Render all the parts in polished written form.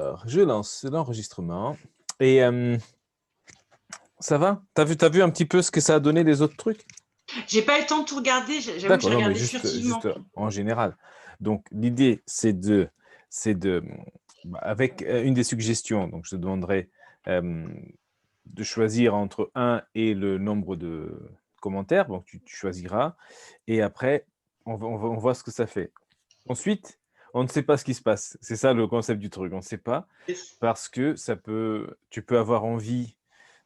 Alors, je lance l'enregistrement. Et ça va? T'as vu un petit peu ce que ça a donné les autres trucs? J'ai pas eu le temps de tout regarder, j'avoue que D'accord, j'ai non, mais regardé juste furtivement. en général. Donc, l'idée, c'est de, avec une des suggestions, donc je te demanderai de choisir entre 1 et le nombre de commentaires. Donc, tu choisiras. Et après, on voit ce que ça fait. Ensuite, on ne sait pas ce qui se passe. C'est ça le concept du truc. On ne sait pas parce que tu peux avoir envie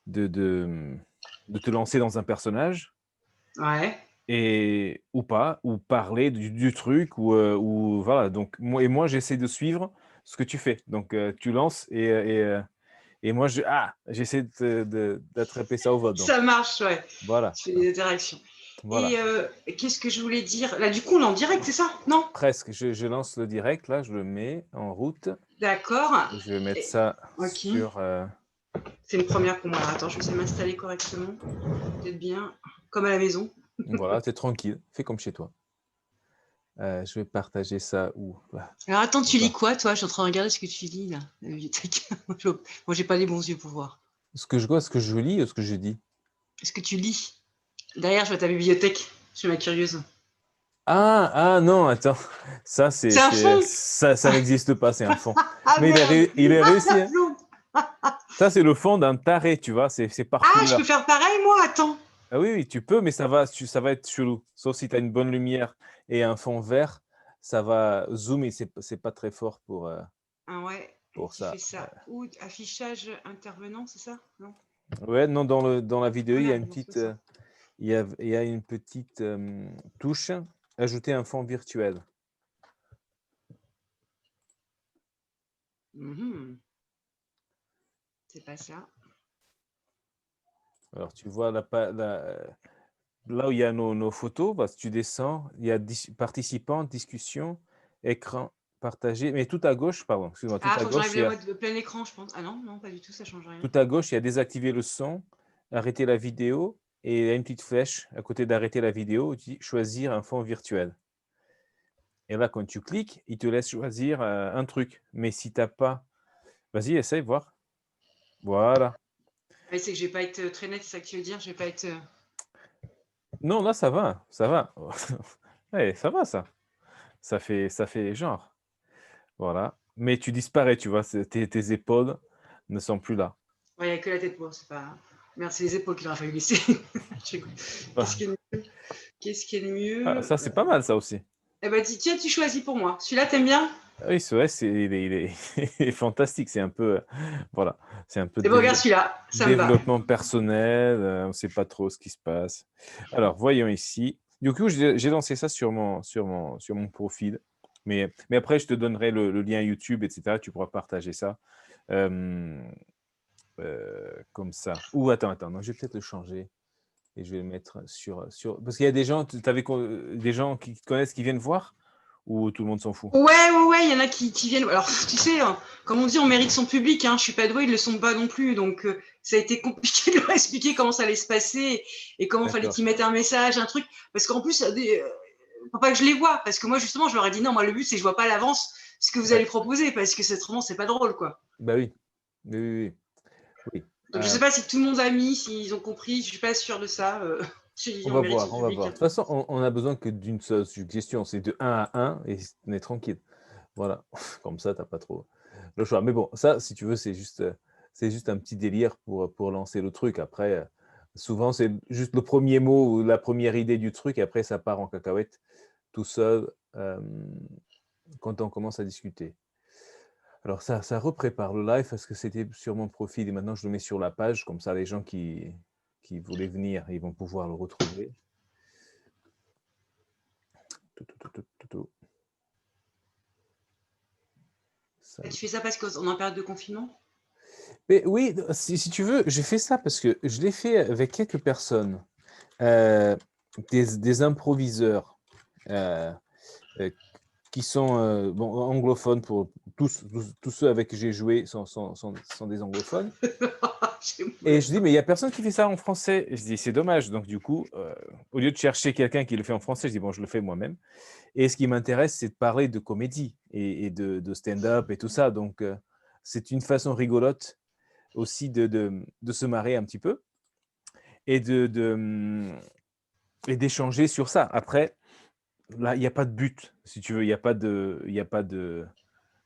de, de, de te lancer dans un personnage Ouais. ou pas, ou parler du truc, ou voilà. Donc, moi, j'essaie de suivre ce que tu fais. Donc, tu lances et moi, j'essaie d'attraper ça au vote. Donc, Ça marche, ouais. voilà. Tu fais des interactions. Voilà. Et qu'est-ce que je voulais dire? Là, du coup, on est en direct, c'est ça? Non? Presque. Je lance le direct, là, je le mets en route. D'accord. Je vais mettre Et- ça Ok. sur. C'est une première pour moi. Alors, attends, je vais essayer de m'installer correctement. Peut-être bien, comme à la maison. Voilà, tu es tranquille. Fais comme chez toi. Je vais partager ça où? Alors, attends, tu lis D'accord. quoi, toi? Je suis en train de regarder ce que tu lis, là. La bibliothèque. Moi, j'ai pas les bons yeux pour voir. Ce que je vois, ce que je lis ou ce que je dis? Est-ce que tu lis? Derrière, je vois ta bibliothèque. Je suis ma curieuse. Ah non, attends. Ça, C'est un fond! ça n'existe pas, c'est un fond. Ah Mais merde! il est Ah, réussi, la hein. plante! Ça, c'est le fond d'un taré, tu vois, c'est par Ah, je peux couleur. faire pareil, moi? Attends. Ah oui, oui, tu peux, mais ça va être chelou. Sauf si tu as une bonne lumière et un fond vert, ça va zoomer. C'est pas très fort Ah ouais, et pour qui fait ça. ça? Ou affichage intervenant, c'est ça? Non? Ouais, non, dans la vidéo, Ah il y a merde, une non, c'est pas petite, ça. il y a une petite touche, ajouter un fond virtuel. Mhm. C'est pas ça. Alors, tu vois là où il y a nos photos, si tu descends, il y a participants, discussion, écran partagé, mais tout à gauche, pardon, excuse-moi, Ah, faut que j'enlève le mode plein écran, je pense. Ah non, non, pas du tout, ça change rien. tout à gauche, il y a désactiver le son, arrêter la vidéo, et il y a une petite flèche à côté d'arrêter la vidéo, tu dis choisir un fond virtuel. Et là, quand tu cliques, il te laisse choisir un truc. Mais si tu n'as pas, vas-y, essaye, voir. Voilà. Ah, c'est que je vais pas être très net, c'est ça que tu veux dire? Je vais pas être. Non, là, ça va, ça va. Ouais, ça va, ça. Ça fait genre. Voilà. Mais tu disparais, tu vois, tes épaules ne sont plus là. Ouais, il n'y a que la tête pour, c'est pas. Merde, c'est les épaules qu'il aurait fallu laisser. Qu'est-ce qui est mieux? Qu'est-ce qui est le Ah, mieux? ça, c'est pas mal, ça aussi. Eh ben, tiens, tu choisis pour moi. Celui-là, t'aimes bien? Ah oui, c'est vrai, il est fantastique. C'est un peu, voilà, c'est un peu Eh ben, regarde celui-là, ça me va. développement personnel. On ne sait pas trop ce qui se passe. Alors, voyons ici. Du coup, j'ai lancé ça sur mon profil. Mais après, je te donnerai le lien YouTube, etc. Tu pourras partager ça comme ça. Ou attends, non, je vais peut-être le changer et je vais le mettre sur. Parce qu'il y a des gens, tu avais des gens qui te connaissent qui viennent voir ou tout le monde s'en fout? Ouais, il y en a qui viennent. Alors, tu sais, hein, comme on dit, on mérite son public. Hein. Je suis pas douée, ils le sont pas non plus. Donc, ça a été compliqué de leur expliquer comment ça allait se passer et comment fallait D'accord. qu'ils mettent un message, un truc. Parce qu'en plus, faut pas que je les vois. Parce que moi, justement, je leur ai dit non, moi, le but, c'est que je vois pas à l'avance ce que vous Ouais. allez proposer. Parce que autrement, c'est pas drôle, quoi. Bah oui. Oui, oui, oui. Oui. Donc, je sais pas si tout le monde a mis, s'ils ont compris. Je suis pas sûre de ça. Si On on va mérite son voir, on va public. voir. Hein. De toute façon, on a besoin que d'une seule suggestion, c'est de 1 à 1 et on est tranquille. Voilà, comme ça, tu n'as pas trop le choix. Mais bon, ça, si tu veux, c'est juste un petit délire pour lancer le truc. Après, souvent, c'est juste le premier mot ou la première idée du truc. Et après, ça part en cacahuète tout seul quand on commence à discuter. Alors, ça reprépare le live parce que c'était sur mon profil et maintenant, je le mets sur la page. Comme ça, les gens qui voulaient venir, ils vont pouvoir le retrouver. Ça. Tu fais ça parce qu'on est en période de confinement? Mais oui, si tu veux, j'ai fait ça parce que je l'ai fait avec quelques personnes, des improviseurs euh, euh, qui sont anglophones. Pour tous ceux avec qui j'ai joué sont des anglophones. Et je dis, mais il n'y a personne qui fait ça en français. Et je dis, c'est dommage. Donc, du coup, au lieu de chercher quelqu'un qui le fait en français, je dis, bon, je le fais moi-même. Et ce qui m'intéresse, c'est de parler de comédie et de stand-up et tout ça. Donc, c'est une façon rigolote aussi de se marrer un petit peu et et d'échanger sur ça. Après, là, il n'y a pas de but, si tu veux, il y a pas de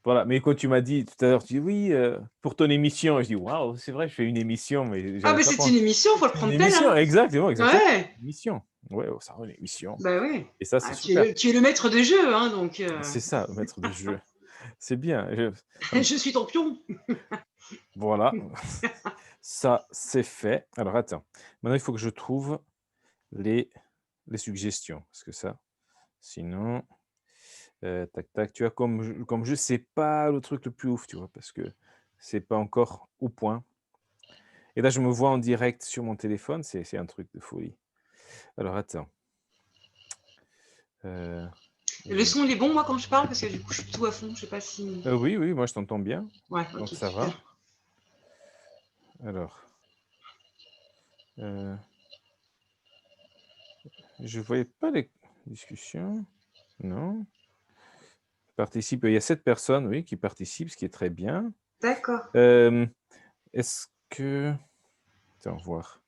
voilà. Mais quand tu m'as dit tout à l'heure, tu dis oui, pour ton émission, je dis waouh, c'est vrai, je fais une émission, mais Ah, j'avais mais pas c'est pensé. une émission, faut le C'est une prendre tel, émission, hein. exactement, exactement, Ouais, une émission. Ouais, oh, ça, une émission. bah ouais. Et ça, c'est Ah, super. tu es le maître de jeu, hein, donc C'est ça, maître de jeu. C'est bien. je suis ton pion. Voilà, ça, c'est fait. Alors, attends. Maintenant, il faut que je trouve les, les suggestions. Parce que ça, sinon, tac, tac. Tu vois, comme je sais pas le truc le plus ouf, tu vois, parce que c'est pas encore au point. Et là, je me vois en direct sur mon téléphone. C'est un truc de folie. Alors, attends. Euh, Le je- son, il est bon, moi, quand je parle, parce que du coup, je suis tout à fond. Je sais pas si. Oui, oui, moi, je t'entends bien. Ouais, ok, Donc, ça va. super. Alors, je voyais pas les discussions. Non. Participe. Il y a 7 personnes, oui, qui participent, ce qui est très bien. D'accord. Est-ce que attends, voir.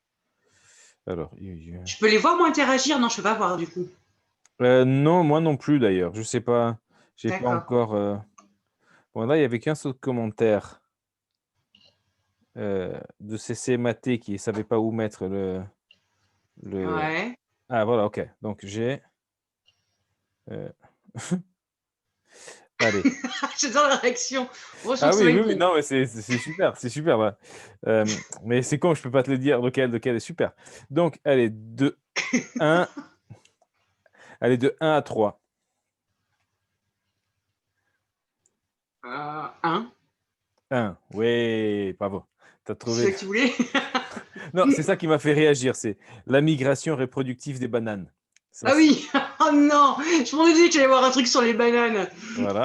Alors, Je peux les voir, moi, interagir? Non, je peux pas voir, du coup. non, moi non plus d'ailleurs. Je sais pas, j'ai pas D'accord. encore, bon là, il y avait qu'un seul commentaire, de CC Maté qui savait pas où mettre le Ouais. ah voilà, OK. Donc j'ai, heu, allez. J'adore la réaction. Bon, je trouve Ah que ça va oui, oui, être oui, bon. non, mais c'est super, ouais. Mais c'est con, je peux pas te le dire lequel est super. Donc allez, de 1 allez, de 1 à 3. 1. 1, ouais, bravo. Tu as C'est trouvé ça le que tu voulais? non, c'est ça qui m'a fait réagir, c'est la migration reproductive des bananes. Ça, Ah c'est oui! Oh non! Je m'en disais que j'allais voir un truc sur les bananes. voilà.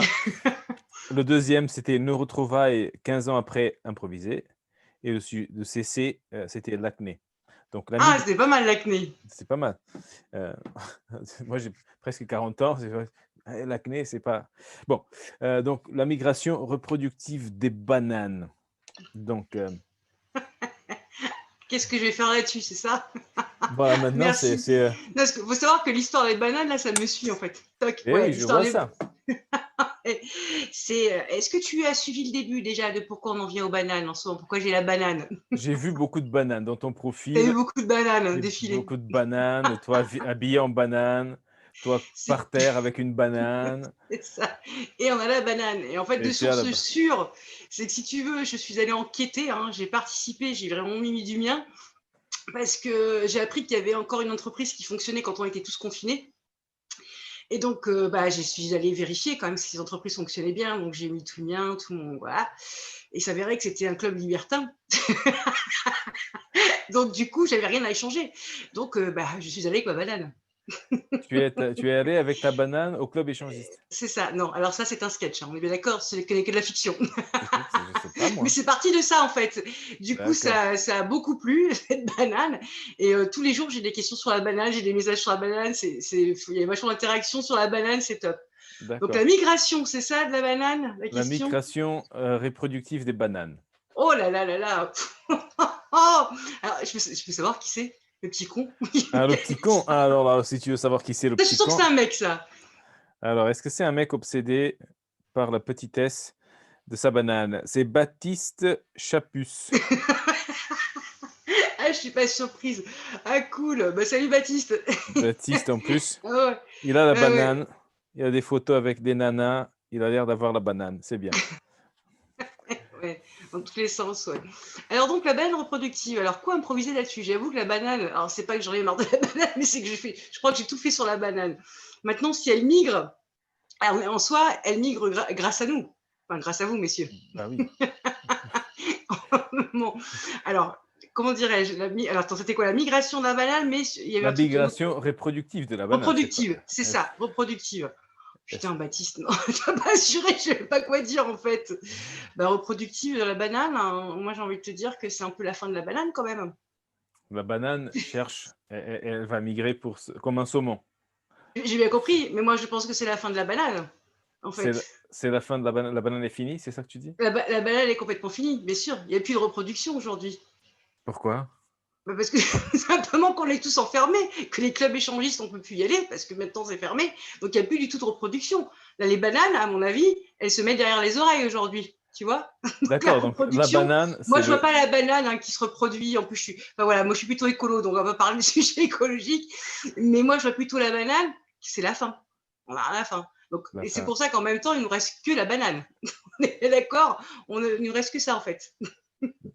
Le deuxième, c'était nos retrouvailles 15 ans après improvisé et le CC, c'était l'acné. Donc la Ah, mig c'était pas mal l'acné. c'est pas mal. Heu, moi, j'ai presque 40 ans, c'est vrai, l'acné, c'est pas bon, donc la migration reproductive des bananes. Donc, Qu'est-ce que je vais faire là-dessus, c'est ça? voilà, maintenant, Merci. Non, parce qu'il faut savoir que l'histoire des bananes, là, ça me suit en fait. Toc, eh ouais, oui, je l'histoire vois des. ça. C'est. Est-ce que tu as suivi le début déjà de pourquoi on en vient aux bananes en ce moment? Pourquoi j'ai la banane? J'ai vu beaucoup de bananes dans ton T'as vu profil. beaucoup de bananes J'ai défiler. beaucoup de bananes, toi habillé en banane, toi C'est par terre avec une banane, c'est ça. Et on a la banane. Et en fait, de et tu as source là-bas. sûre, c'est que si tu veux, je suis allée enquêter, hein, j'ai participé, j'ai vraiment mis du mien, parce que j'ai appris qu'il y avait encore une entreprise qui fonctionnait quand on était tous confinés. Et donc, bah, je suis allée vérifier quand même si les entreprises fonctionnaient bien. Donc, j'ai mis tout le mien, tout mon. Voilà. Et il s'avérait que c'était un club libertin. Donc, du coup, j'avais rien à échanger. Donc, bah, je suis allée avec ma banane. Tu es allé avec ta banane au club échangiste. C'est ça. Non, alors ça, c'est un sketch, hein. On est bien d'accord, ce n'est que de la fiction. Écoute, je sais pas Mais moi. c'est parti de ça, en fait. Du coup, D'accord, ça a beaucoup plu, cette banane. Et tous les jours, j'ai des questions sur la banane, j'ai des messages sur la banane. Il y a vachement d'interaction sur la banane, c'est top. Donc, la d'accord. migration, c'est ça de la banane, la La question? migration, reproductive des bananes. Oh là là là là. Oh, alors, je peux savoir qui c'est, le petit con? Ah, le petit con. Ah, alors là, si tu veux savoir qui c'est le Je suis petit sûre que c'est con, un mec, ça. alors est-ce que c'est un mec obsédé par la petitesse de sa banane? C'est Baptiste Chapus. Ah, je suis pas surprise. Ah, cool. Bah, salut, Baptiste. Baptiste en plus. Ah ouais, Il a la ah ouais. banane, il a des photos avec des nanas, il a l'air d'avoir la banane, c'est bien. Ouais, dans tous les sens, ouais. Alors donc la banane reproductive, alors quoi improviser là-dessus? J'avoue que la banane, alors c'est pas que j'en ai marre de la banane, mais c'est que je crois que j'ai tout fait sur la banane. Maintenant, si elle migre, alors, en soi, elle migre grâce à nous. Enfin, grâce à vous, messieurs. Bah oui. Bon, alors, comment dirais-je alors, attends, c'était quoi? La migration de la banane, mais il y avait La un truc migration reproductive de la banane, c'est pas reproductive, c'est est-ce ça, reproductive. est-ce Putain, Baptiste, non, t'as pas assuré, je sais pas quoi dire en fait. Bah, reproductive de la banane, hein, moi j'ai envie de te dire que c'est un peu la fin de la banane quand même. la banane cherche, elle va migrer comme un saumon. J'ai bien compris, mais moi je pense que c'est la fin de la banane. en C'est fait. la c'est la fin de la banane est finie, c'est ça que tu dis? La banane, elle est complètement finie, bien sûr. Il y a plus de reproduction aujourd'hui. Pourquoi? Bah, parce que simplement qu'on est tous enfermés, que les clubs échangistes, on peut plus y aller parce que maintenant c'est fermé. Donc il y a plus du tout de reproduction. Là, les bananes, à mon avis, elles se mettent derrière les oreilles aujourd'hui, tu vois? Donc la D'accord, donc la reproduction, banane, moi c'est je vois le pas la banane, hein, qui se reproduit. En plus, enfin voilà, moi je suis plutôt écolo, donc on va pas parler de sujet écologique. Mais moi je vois plutôt la banane, c'est la fin. On a la fin. Donc, la et c'est fin. pour ça qu'en même temps, il nous reste que la banane. On est d'accord? Il nous reste que ça en fait.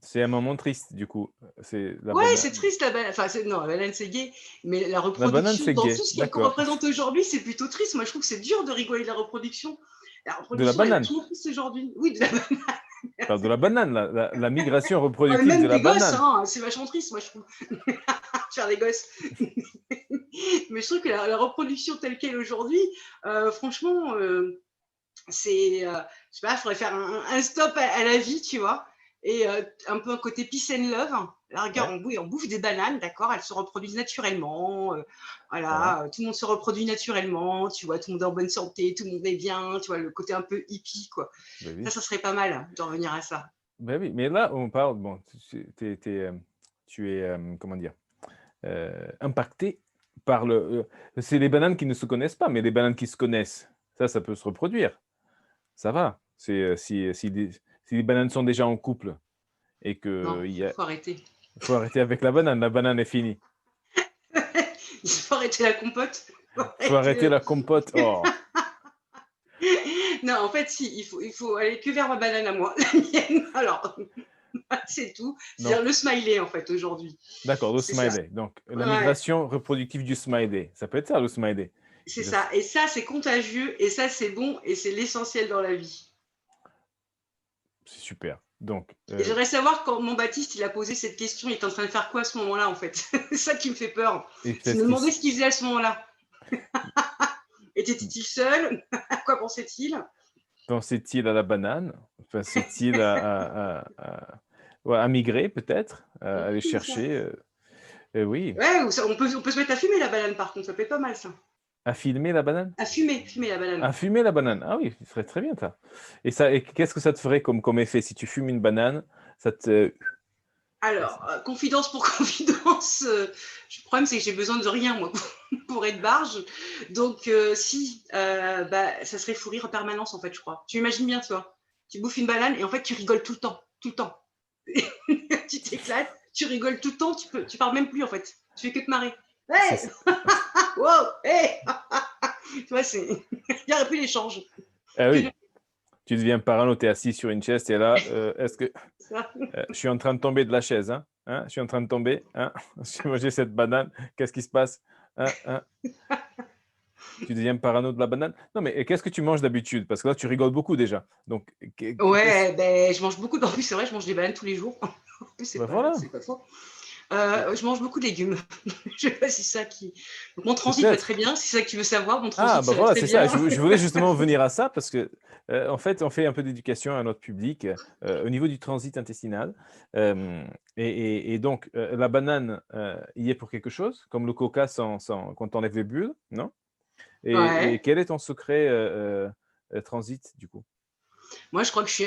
C'est un moment triste du coup, c'est la Ouais, c'est banane. triste la banane. Enfin, non, la banane, c'est gay. Mais la La banane, reproduction, c'est dans tout gay, ce qu'elle d'accord. représente aujourd'hui, c'est plutôt triste. Moi, je trouve que c'est dur de rigoler de la reproduction. La De la reproduction est banane, vachement triste aujourd'hui. Oui, de la banane. de la banane, la migration reproductive de Même la des gosses, banane. hein, c'est vachement triste, moi, je trouve. Faire des gosses. Mais je trouve que la reproduction telle qu'elle aujourd'hui, franchement, c'est, je sais pas, il faudrait faire un stop à la vie, tu vois, et un peu un côté peace and love. La rigueur, Ouais, on bouffe des bananes, d'accord, elles se reproduisent naturellement, voilà. voilà, tout le monde se reproduit naturellement, tu vois, tout le monde est en bonne santé, tout le monde est bien, tu vois, le côté un peu hippie, quoi. Beh, oui. Ça serait pas mal, hein, de revenir à ça. Beh, oui, mais là, on parle bon, tu es, comment dire? Impacté par c'est les bananes qui ne se connaissent pas, mais les bananes qui se connaissent, ça peut se reproduire. Ça va. Si les bananes sont déjà en couple et Non, qu'il y a faut arrêter. faut arrêter avec la banane est finie. Il faut arrêter la compote. Faut Faut arrêter arrêter la compote. Oh! Non, en fait, si, il faut aller que vers ma banane à moi, la mienne. Alors, c'est tout. C'est-à-dire Donc le smiley, en fait, aujourd'hui. d'accord, le C'est ça. smiley. Donc la Ouais, migration reproductive du smiley, ça peut être ça le smiley. c'est Il va ça. s Et ça, c'est contagieux. Et ça, c'est bon. Et c'est l'essentiel dans la vie. c'est super. Donc Et j'aimerais savoir quand mon Baptiste, il a posé cette question, il est en train de faire quoi à ce moment-là, en fait. C'est ça qui me fait peur. et Je peut-être me qu'il demandais s ce qu'il faisait à ce moment-là. Était-il seul? À quoi pensait-il? pensait-il à la banane? Pensait-il ouais, à migrer peut-être? À aller C'est ça. chercher, oui. Ouais, on peut se mettre à fumer la banane, par contre. Ça peut être pas mal, ça. À filmer la banane? À fumer, fumer la À banane. fumer la banane. Ah oui, ce serait très bien ça. Et qu'est-ce que ça te ferait comme effet? Si tu fumes une banane, ça te Alors, confidence pour confidence, le problème, c'est que j'ai besoin de rien, moi, pour être barge. Donc, si, bah, ça serait fou rire en permanence, en fait, je crois. Tu imagines bien, toi. Tu bouffes une banane et en fait, tu rigoles tout le temps, tout le temps. Tu t'éclates, tu rigoles tout le temps, tu parles même plus, en fait. Tu fais que te marrer. c'est Hey, ç wow, hey, tu vois, c'est, il n'y aurait plus d'échange. ah Que de oui, tu deviens parano, tu es assis sur une chaise, tu es là, est-ce que ça. je suis en train de tomber de la chaise, hein? Hein? Je suis en train de tomber, hein? J'ai mangé cette banane, qu'est-ce qui se passe? Hein? Hein? Tu deviens parano de la banane? Non, mais qu'est-ce que tu manges d'habitude? Parce que là, tu rigoles beaucoup déjà. Donc qu'est-ce Ouais, ben, je mange beaucoup. En plus, c'est vrai, je mange des bananes tous les jours. En plus, bah, voilà, c'est pas faux. et Je mange beaucoup de légumes. Je sais pas si c'est ça qui. Donc, mon transit va très peut-être. bien. Si c'est ça que tu veux savoir, mon Ah, transit, bah, ça va voilà, très c'est ça. bien. Je voulais justement venir à ça parce que, en fait, on fait un peu d'éducation à notre public, au niveau du transit intestinal, hem et donc, la banane, y est pour quelque chose, comme le coca sans quand tu enlèves les bulles, non? Et Ouais. quel est ton secret, transit, du coup? Moi, je crois que je suis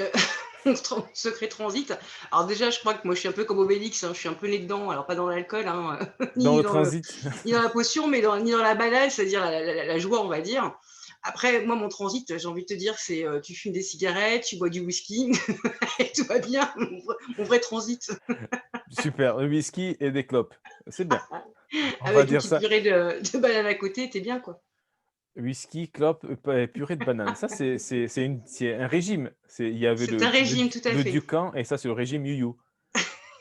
mon secret transit. Alors déjà, je crois que moi, je suis un peu comme Obélix, hein, je suis un peu né dedans. Alors pas dans l'alcool, hein, Dans ni le dans le, transit? ni dans la potion, mais ni dans la banane, c'est-à-dire la joie, on va dire. Après, moi, mon transit, j'ai envie de te dire, c'est tu fumes des cigarettes, tu bois du whisky, et tout va bien. Mon vrai transit. Super, le whisky et des clopes. C'est bien, on va Avec une dire petite ça. purée de banane à côté, t'es bien, quoi. Whisky, clope, purée de banane. Ça, c'est un régime. Il y avait C'est un régime, tout à le fait. Ducan et ça, c'est le régime you-you.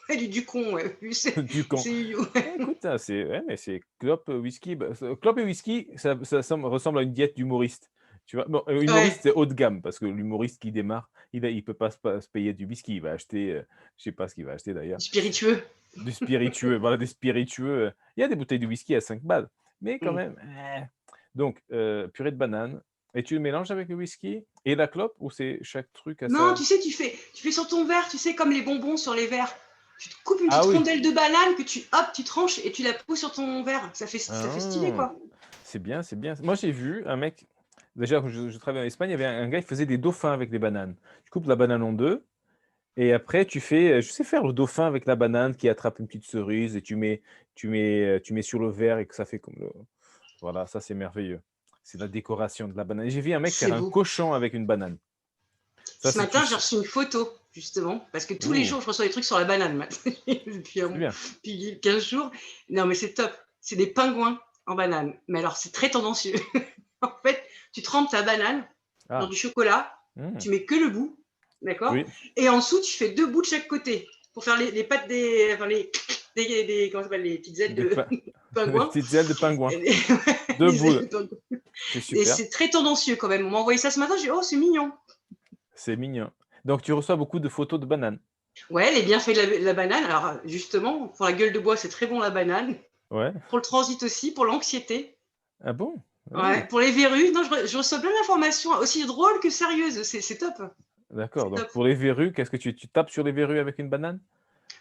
Et du con, ouais. Ducan. C'est you. Écoute, hein, ouais, mais c'est clope, whisky. Bah, clope et whisky, ressemble à une diète d'humoriste. Tu vois? Bon, humoriste, Ouais, c'est haut de gamme parce que l'humoriste qui démarre, il peut pas se payer du whisky. Il va acheter, je sais pas ce qu'il va acheter d'ailleurs. spiritueux. Du spiritueux, voilà, des spiritueux. Il y a des bouteilles de whisky à 5 balles, mais quand Mm. même, donc purée de banane et tu le mélanges avec le whisky et la clope ou c'est chaque truc à Non, sa tu sais, tu fais sur ton verre, tu sais, comme les bonbons sur les verres. Tu te coupes une ah petite oui! rondelle de banane que hop, tu tranches et tu la poses sur ton verre. Ça fait stylé, Ah! quoi. C'est bien, c'est bien. Moi, j'ai vu un mec, déjà, quand je travaillais en Espagne, il y avait un gars, il faisait des dauphins avec des bananes. Tu coupes la banane en deux et après tu fais, je sais faire le dauphin avec la banane qui attrape une petite cerise et tu mets sur le verre et que ça fait comme le voilà, ça c'est merveilleux. C'est la décoration de la banane. Et j'ai vu un mec faire C'est un beau. cochon avec une banane. Ça, Ce si tu matin, j'ai sais reçu une photo, justement, parce que tous les oh, jours, je reçois des trucs sur la banane maintenant, c'est bien. depuis 15 jours. Non, mais c'est top. C'est des pingouins en banane. Mais alors, c'est très tendancieux. En fait, tu trempes ta banane dans Ah, du chocolat, mmh, tu mets que le bout, d'accord? oui, Et en dessous, tu fais 2 bouts de chaque côté pour faire les pattes des, enfin comment ça s'appelle, les petites ailes des de pa des pingouin. petites ailes de pingouin. Et les, 2 les ailes boules, de pingouin. c'est Et super, c'est très tendancieux quand même. On m'a envoyé ça ce matin, j'ai dit, oh, c'est mignon. c'est mignon. Donc tu reçois beaucoup de photos de bananes? Ouais, les bienfaits de la banane. Alors, justement, pour la gueule de bois, c'est très bon la banane. Ouais. Pour le transit aussi, pour l'anxiété. Ah bon? Ah Ouais, oui, pour les verrues. Non, je reçois plein d'informations aussi drôles que sérieuses. C'est top. d'accord. C'est Donc top. pour les verrues, qu'est-ce que tu tapes sur les verrues avec une banane?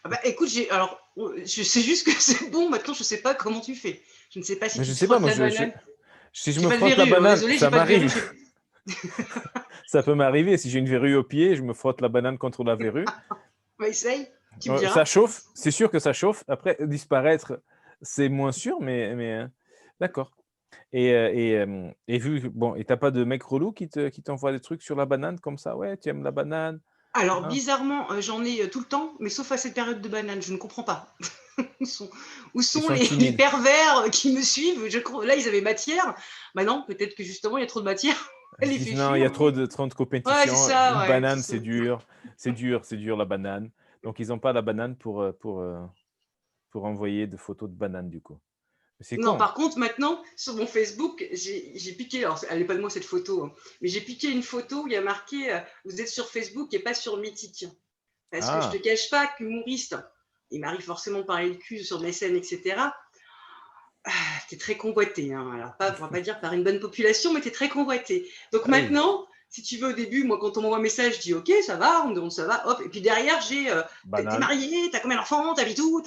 Ah bah, écoute, je sais juste que c'est bon. Maintenant, je sais pas comment tu fais. Je ne sais pas si Mais je tu te sais pas, frottes moi la banane. si je J'ai me pas de frotte la verrues, hein, banane, désolé, j'ai ça pas de verrues. m'arrive. Ça peut m'arriver si j'ai une verrue au pied, je me frotte la banane contre la verrue. Bah, essaye, tu me diras. Ça chauffe, c'est sûr que ça chauffe. Après, disparaître, c'est moins sûr, mais d'accord. Et vu que bon et tu pas de mec relou qui t'envoie des trucs sur la banane comme ça? «Ouais, tu aimes la banane?» Alors, non? bizarrement, j'en ai tout le temps, mais sauf à cette période de banane. Je ne comprends pas. Où sont, où Ils sont sont les timides. pervers qui me suivent? Là, ils avaient matière. Bah non, peut-être que justement, il y a trop de matière. Ils Elle se les fait disent: «Non, il y a fuir. trop de Ouais, c'est compétition. ça, Une ouais, c'est banane, ça. c'est dur la banane». Donc ils ont pas la banane pour envoyer de photos de banane du coup. C'est Non, con. par contre, maintenant, sur mon Facebook, j'ai piqué, alors elle n'est pas de moi cette photo, hein, mais j'ai piqué une photo où il y a marqué vous êtes sur Facebook et pas sur Mythique. Parce que je te Ah! cache pas qu'humoriste, il m'arrive forcément de parler de cul sur mes scènes, etc. T'es très convoité, hein. Alors pas, on va pas dire par une bonne population, mais t'es très convoité. Donc Ah oui, maintenant, si tu veux, au début, moi, quand on m'envoie un message, je dis OK, ça va, on me demande ça va, hop. Et puis derrière, j'ai t'es banane. marié, t'as combien d'enfants, t'habites où,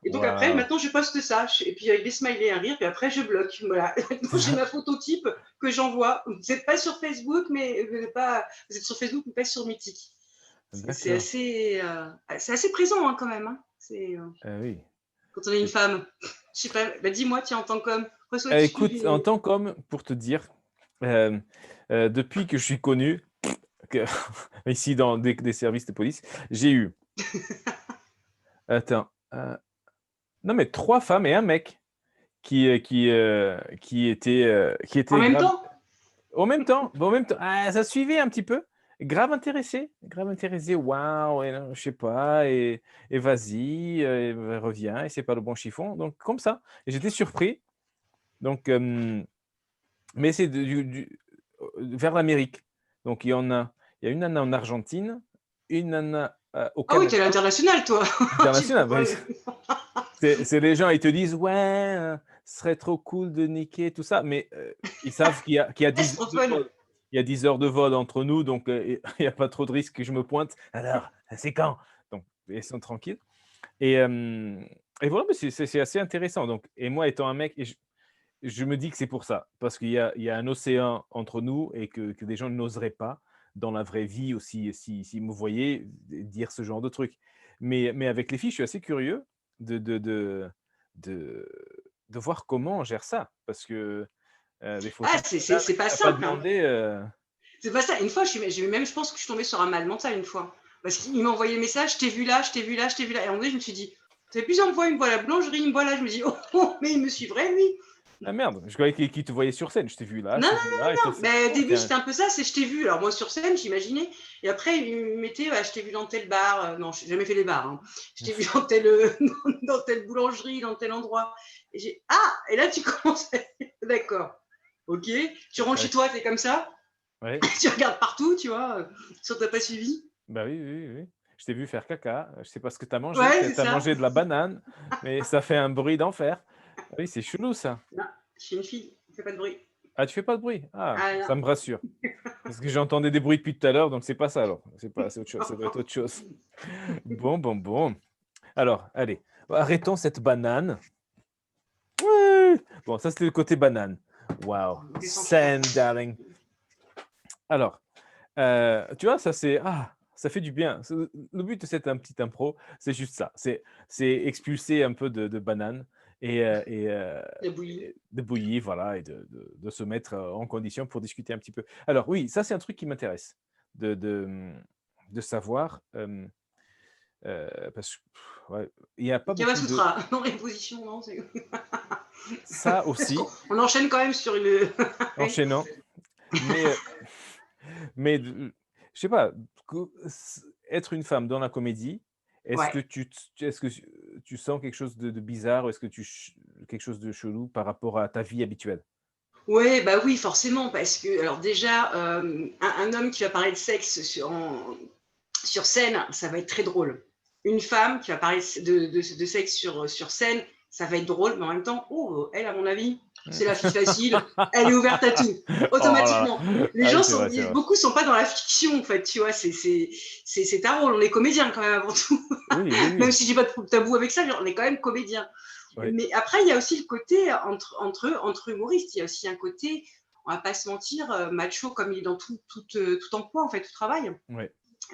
et donc après, Waouh! maintenant, je poste ça, et puis avec des smileys et un rire, puis après, je bloque. Voilà. Donc j'ai ma photo type que j'envoie. Vous n'êtes pas sur Facebook, mais vous êtes sur Facebook, mais pas sur Mythique. D'accord. C'est assez présent hein, quand même. Hein. Ah oui. Quand on est une C'est femme. Je sais pas, bah, dis-moi, tiens, en tant qu'homme, reçois-tu écoute, en des. tant qu'homme, pour te dire, hem, depuis que je suis connu, que ici dans des services de police, j'ai eu attends, non mais 3 femmes et un mec qui En étaient même grave temps? en même temps, ah, ça suivait un petit peu, grave intéressé, waouh et non, je sais pas et vas-y, reviens et c'est pas le bon chiffon, donc comme ça et j'étais surpris, donc mais c'est vers l'Amérique, donc il y a une nana en Argentine, une nana, au Ah oui, t'es Canada, à l'international, toi. Tu international, prends bah, c'est les gens, ils te disent: «Ouais, ce serait trop cool de niquer tout ça», mais ils savent qu'il y a 10 c'est heures trop de fun. vol. Il y a 10 heures de vol entre nous, donc il y a pas trop de risque que je me pointe. «Alors, c'est quand?» Donc ils sont tranquilles et voilà, mais c'est assez intéressant, donc et moi étant un mec et je me dis que c'est pour ça, parce qu'il y a un océan entre nous et que des gens n'oseraient pas dans la vraie vie aussi, s'ils me voyaient dire ce genre de trucs. Mais avec les filles, je suis assez curieux de de de de de voir comment on gère ça, parce que, les Ah, photos de banane, c'est si pas tu as pas simple. Hein. demandé, C'est pas ça. Une fois, je pense que je suis tombée sur un mal mental une fois. Parce qu'il m'a envoyé le message, je t'ai vu là, je t'ai vu là, je t'ai vu là. Et en vrai, je me suis dit, ça fait plusieurs fois, il me voit à la boulangerie, il me voit là. Je me dis, oh, oh, mais il me suivrait, lui. ah merde, je croyais qu'il te voyait sur scène. Non, Je non, t'ai vu là et toi non. c'est Mais au oh, début, c'était un peu ça, c'est je t'ai vu. Alors moi, sur scène, j'imaginais. Et après, il me mettait, ouais, je t'ai vu dans tel bar. Non, je n'ai jamais fait les bars. Hein. Je t'ai vu dans dans telle boulangerie, dans tel endroit. Et et là, tu commences à... D'accord. Ok. Tu rentres chez ouais, toi, t'es comme ça. ouais, Tu regardes partout, tu vois. Si on t'a pas suivi. bah, oui, oui, oui. Je t'ai vu faire caca, je sais pas ce que tu as mangé, Ouais, c'est tu as ça. mangé de la banane, mais ça fait un bruit d'enfer. Oui, c'est chelou ça. Non, je suis une fille, fais pas de bruit. Ah, tu fais pas de bruit? Ah, Ah ça non. me rassure. Parce que j'entendais des bruits depuis tout à l'heure, donc c'est pas ça alors. C'est autre chose, ça doit être autre chose. Bon, bon, bon. Alors, allez, arrêtons cette banane. Ouais! Bon, ça c'était le côté banane. Wow. On descend tout bas. Scène, darling. Alors, tu vois, ça c'est ça fait du bien. Le but de cette un petite impro, c'est juste ça. C'est expulser un peu de banane La bouillie. et de bouillie, voilà, et de se mettre en condition pour discuter un petit peu. Alors oui, ça c'est un truc qui m'intéresse de savoir, parce que ouais, il y a pas Kama beaucoup de Sutra, non, les positions, non, c'est. ça Est-ce qu'on aussi, on enchaîne quand même sur une. Oui. enchaînant, mais mais je sais pas, être une femme dans la comédie, est-ce Ouais. que est-ce que tu sens quelque chose de bizarre ou est-ce que quelque chose de chelou par rapport à ta vie habituelle? Ouais, bah oui, forcément, parce que, alors déjà, un homme qui va parler de sexe sur scène, ça va être très drôle. Une femme qui va parler de sexe sur scène, ça va être drôle, mais en même temps, oh, elle, à mon avis, c'est la fille facile, elle est ouverte à tout, Oh là automatiquement. là! Les Ah oui, gens c'est vrai, c'est vrai. beaucoup sont pas dans la fiction, en fait, tu vois, c'est un rôle, on est comédien quand même avant tout. Oui, oui, Même oui. si j'ai pas de tabou avec ça, on est quand même comédien. Oui, Mais après, il y a aussi le côté entre humoristes, il y a aussi un côté, on va pas se mentir, macho comme il est dans tout emploi, en fait, tout travail. oui,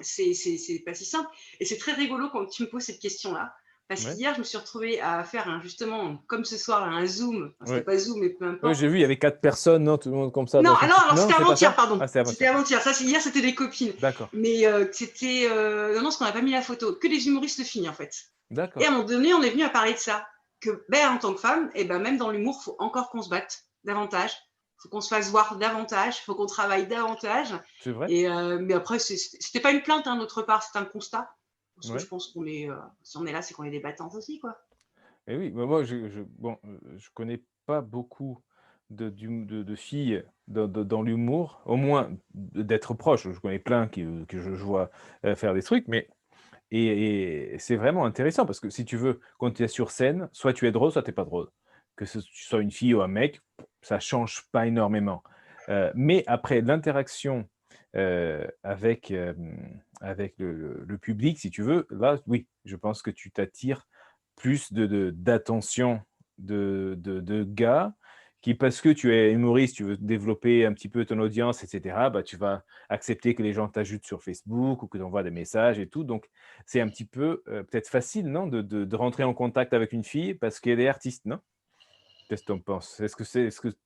C'est pas si simple. Et c'est très rigolo quand tu me poses cette question-là. Parce oui, qu'hier, je me suis retrouvée à faire justement, comme ce soir, un Zoom. Enfin, oui. c'était pas Zoom, mais peu Oui, importe. j'ai vu, il y avait 4 personnes, non? Tout le monde comme ça Non, dans une petite alors non, c'était c'est pas avant-hier, ça? pardon. Ah, c'est C'était avant-hier. avant-hier. Ça, hier, c'était des copines. D'accord, Mais c'était. Non, non, parce qu'on n'a pas mis la photo. Que des humoristes filles, en fait. Et à d'accord. un moment donné, on est venu à parler de ça. Que, ben, en tant que femme, et ben, même dans l'humour, il faut encore qu'on se batte davantage. Il faut qu'on se fasse voir davantage. Il faut qu'on travaille davantage. C'est vrai? Et, mais après, c'était pas une plainte, hein, d'autre part, c'est un constat. Parce que je Ouais. pense qu'on est. Si on est là, c'est qu'on est des battantes aussi, quoi. Et oui, bah, moi, bon, je connais pas beaucoup de filles dans l'humour, au moins d'être proche. Je connais plein que je vois faire des trucs, mais et c'est vraiment intéressant parce que si tu veux, quand tu es sur scène, soit tu es drôle, soit tu es pas drôle. Tu sois une fille ou un mec, ça change pas énormément. Mais après l'interaction avec le public, si tu veux, là, oui, je pense que tu t'attires plus d'attention de gars qui, parce que tu es humoriste, tu veux développer un petit peu ton audience, et cetera, bah, tu vas accepter que les gens t'ajoutent sur Facebook ou que tu envoies des messages et tout. Donc, c'est un petit peu, peut-être facile, non, de rentrer en contact avec une fille parce qu'elle est artiste, non? Qu'est-ce que tu en penses? Est-ce que tu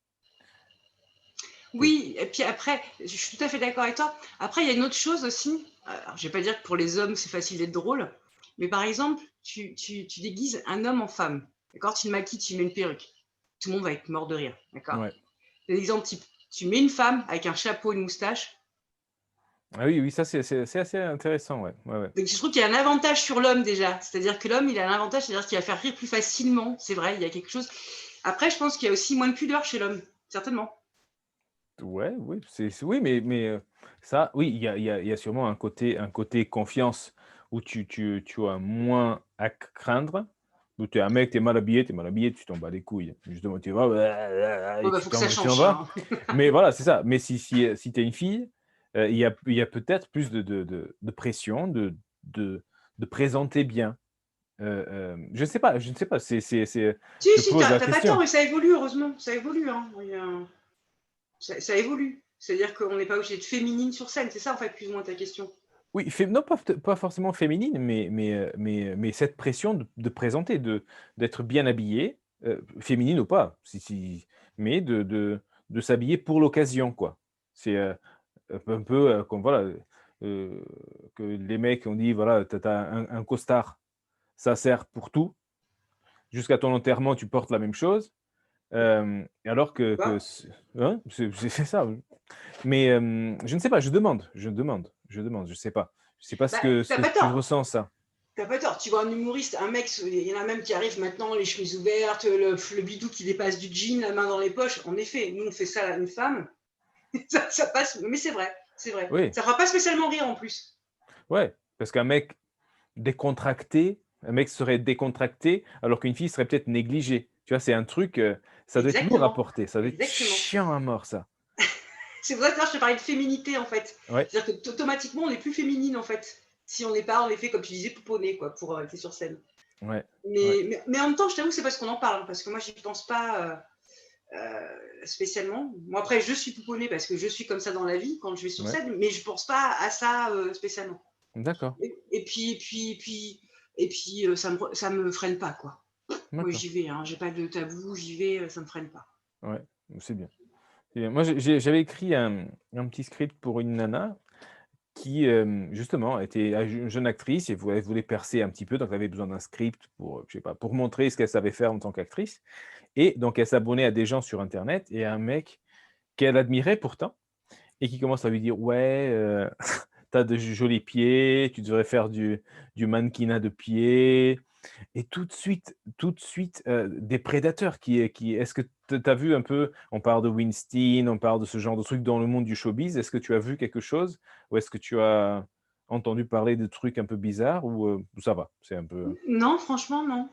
Oui, et puis après, je suis tout à fait d'accord avec toi. Après, il y a une autre chose aussi. Alors, je vais pas dire que pour les hommes, c'est facile d'être drôle. Mais par exemple, tu déguises un homme en femme. D'accord? Tu le maquilles, tu mets une perruque. Tout le monde va être mort de rire. D'accord? ouais. L'exemple type, tu mets une femme avec un chapeau, une moustache. Ah oui, oui, ça c'est assez intéressant, ouais. Ouais, ouais. Donc, je trouve qu'il y a un avantage sur l'homme déjà. C'est-à-dire que l'homme, il a un avantage, c'est-à-dire qu'il va faire rire plus facilement. C'est vrai, il y a quelque chose. Après, je pense qu'il y a aussi moins de pudeur chez l'homme. Certainement. Ouais, oui, oui, mais ça, oui, il y a sûrement un côté confiance où tu as moins à craindre, où tu es un mec, tu es mal habillé, tu t'en bats les couilles. Justement, tu vas Ouais, et bah, faut que ça tu t'en change, vas. ça. Mais voilà, c'est ça. Mais si tu es une fille, il y a peut-être plus de pression de de présenter bien. Je ne sais pas, Si, je si, pose t'as la pas tort, question. mais ça évolue, heureusement. Ça évolue, hein. Ça évolue. C'est-à-dire qu'on n'est pas obligé de féminine sur scène. C'est ça, en fait, plus ou moins ta question. Oui, non pas forcément féminine, mais cette pression de présenter, d'être bien habillée, féminine ou pas, mais de s'habiller pour l'occasion, quoi. C'est, un peu, comme voilà, que les mecs ont dit: «Voilà, tu as un costard, ça sert pour tout. Jusqu'à ton enterrement, tu portes la même chose». Alors que Bah, c hein? C'est ça, oui. Mais, je ne sais pas, je sais pas. Je sais pas bah, ce t'as que pas tu tort. ressens ça. T'as pas tort. Tu vois un humoriste, un mec, il y en a même qui arrivent maintenant, les chemises ouvertes, le bidou qui dépasse du jean, la main dans les poches. En effet, nous, on fait ça à une femme. Ça passe, mais c'est vrai. C'est vrai. Oui, Ça fera pas spécialement rire en plus. ouais, parce qu'un mec décontracté, un mec serait décontracté, alors qu'une fille serait peut-être négligée. Tu vois? C'est un truc, ça doit être lourd à Exactement. porter, ça doit être Exactement. chiant à mort ça. C'est vrai que je te parlais de féminité en fait. Ouais, C'est-à-dire que automatiquement on est plus féminine en fait. Si on n'est pas en effet, comme tu disais, pouponné quoi, pour être sur scène. ouais, ouais. Mais en même temps, je t'avoue, c'est parce qu'on en parle, parce que moi j'y pense pas. spécialement. Moi, après, je suis pouponnée parce que je suis comme ça dans la vie quand je vais sur Ouais, scène, mais je pense pas à ça spécialement. d'accord, Et puis, ça me freine pas, quoi. Moi, d'accord. j'y vais, hein, j'ai pas de tabou, j'y vais, ça me freine pas. Ouais, c'est bien. C'est bien. Moi, j'avais écrit un petit script pour une nana qui, justement était jeune actrice et elle voulait percer un petit peu, donc elle avait besoin d'un script pour, je sais pas, pour montrer ce qu'elle savait faire en tant qu'actrice et donc elle s'abonnait à des gens sur internet et à un mec qu'elle admirait pourtant et qui commence à lui dire: «Ouais, tu as de jolis pieds, tu devrais faire du mannequinat de pieds». Et tout de suite, des prédateurs qui est-ce que tu as vu un peu, on parle de Weinstein, on parle de ce genre de trucs dans le monde du showbiz. Est-ce que tu as vu quelque chose? Ou est-ce que tu as entendu parler de trucs un peu bizarres ou ça va? C'est un peu Non, franchement, non.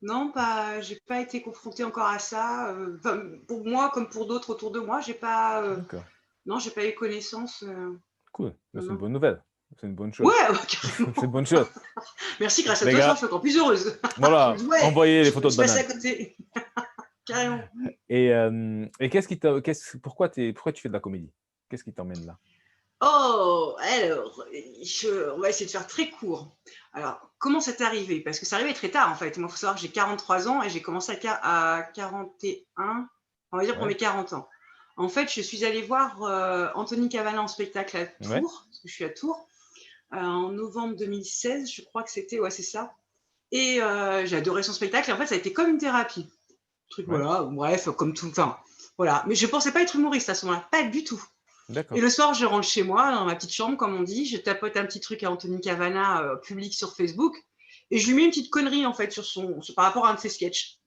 Non, pas, j'ai pas été confrontée encore à ça. Enfin, pour moi, comme pour d'autres autour de moi, j'ai pas, d'accord, non, j'ai pas eu connaissance. cool, bah, Non, c'est une non. bonne nouvelle, c'est une bonne Ouais, chose. C'est une carrément. bonne chose. Merci, grâce à Les toi, je gars, suis encore plus heureuse. Je me voilà, dis, ouais, envoyez les je peux photos de se passer bananes à côté. Carrément. et qu'est-ce qui t'a pourquoi tu fais de la comédie? Qu'est-ce qui t'emmène là? Oh, alors, on va essayer de faire très court. Alors, comment c'est arrivé? Parce que c'est arrivé très tard, en fait. Moi, il faut savoir que j'ai 43 ans et j'ai commencé à 41, on va dire pour Ouais, mes 40 ans. En fait, je suis allée voir Anthony Cavana en spectacle à ouais, Tours, parce que je suis à Tours, en novembre 2016, je crois que c'était, ouais, c'est ça. Et j'ai adoré son spectacle. Et en fait, ça a été comme une thérapie. Truc, ouais, voilà, bref, comme tout. Enfin, voilà. Mais je pensais pas être humoriste à ce moment-là, pas du tout. Et d'accord, le soir, je rentre chez moi, dans ma petite chambre, comme on dit, je tapote un petit truc à Anthony Cavana, public sur Facebook, et je lui mets une petite connerie, en fait, par rapport à un de ses sketchs.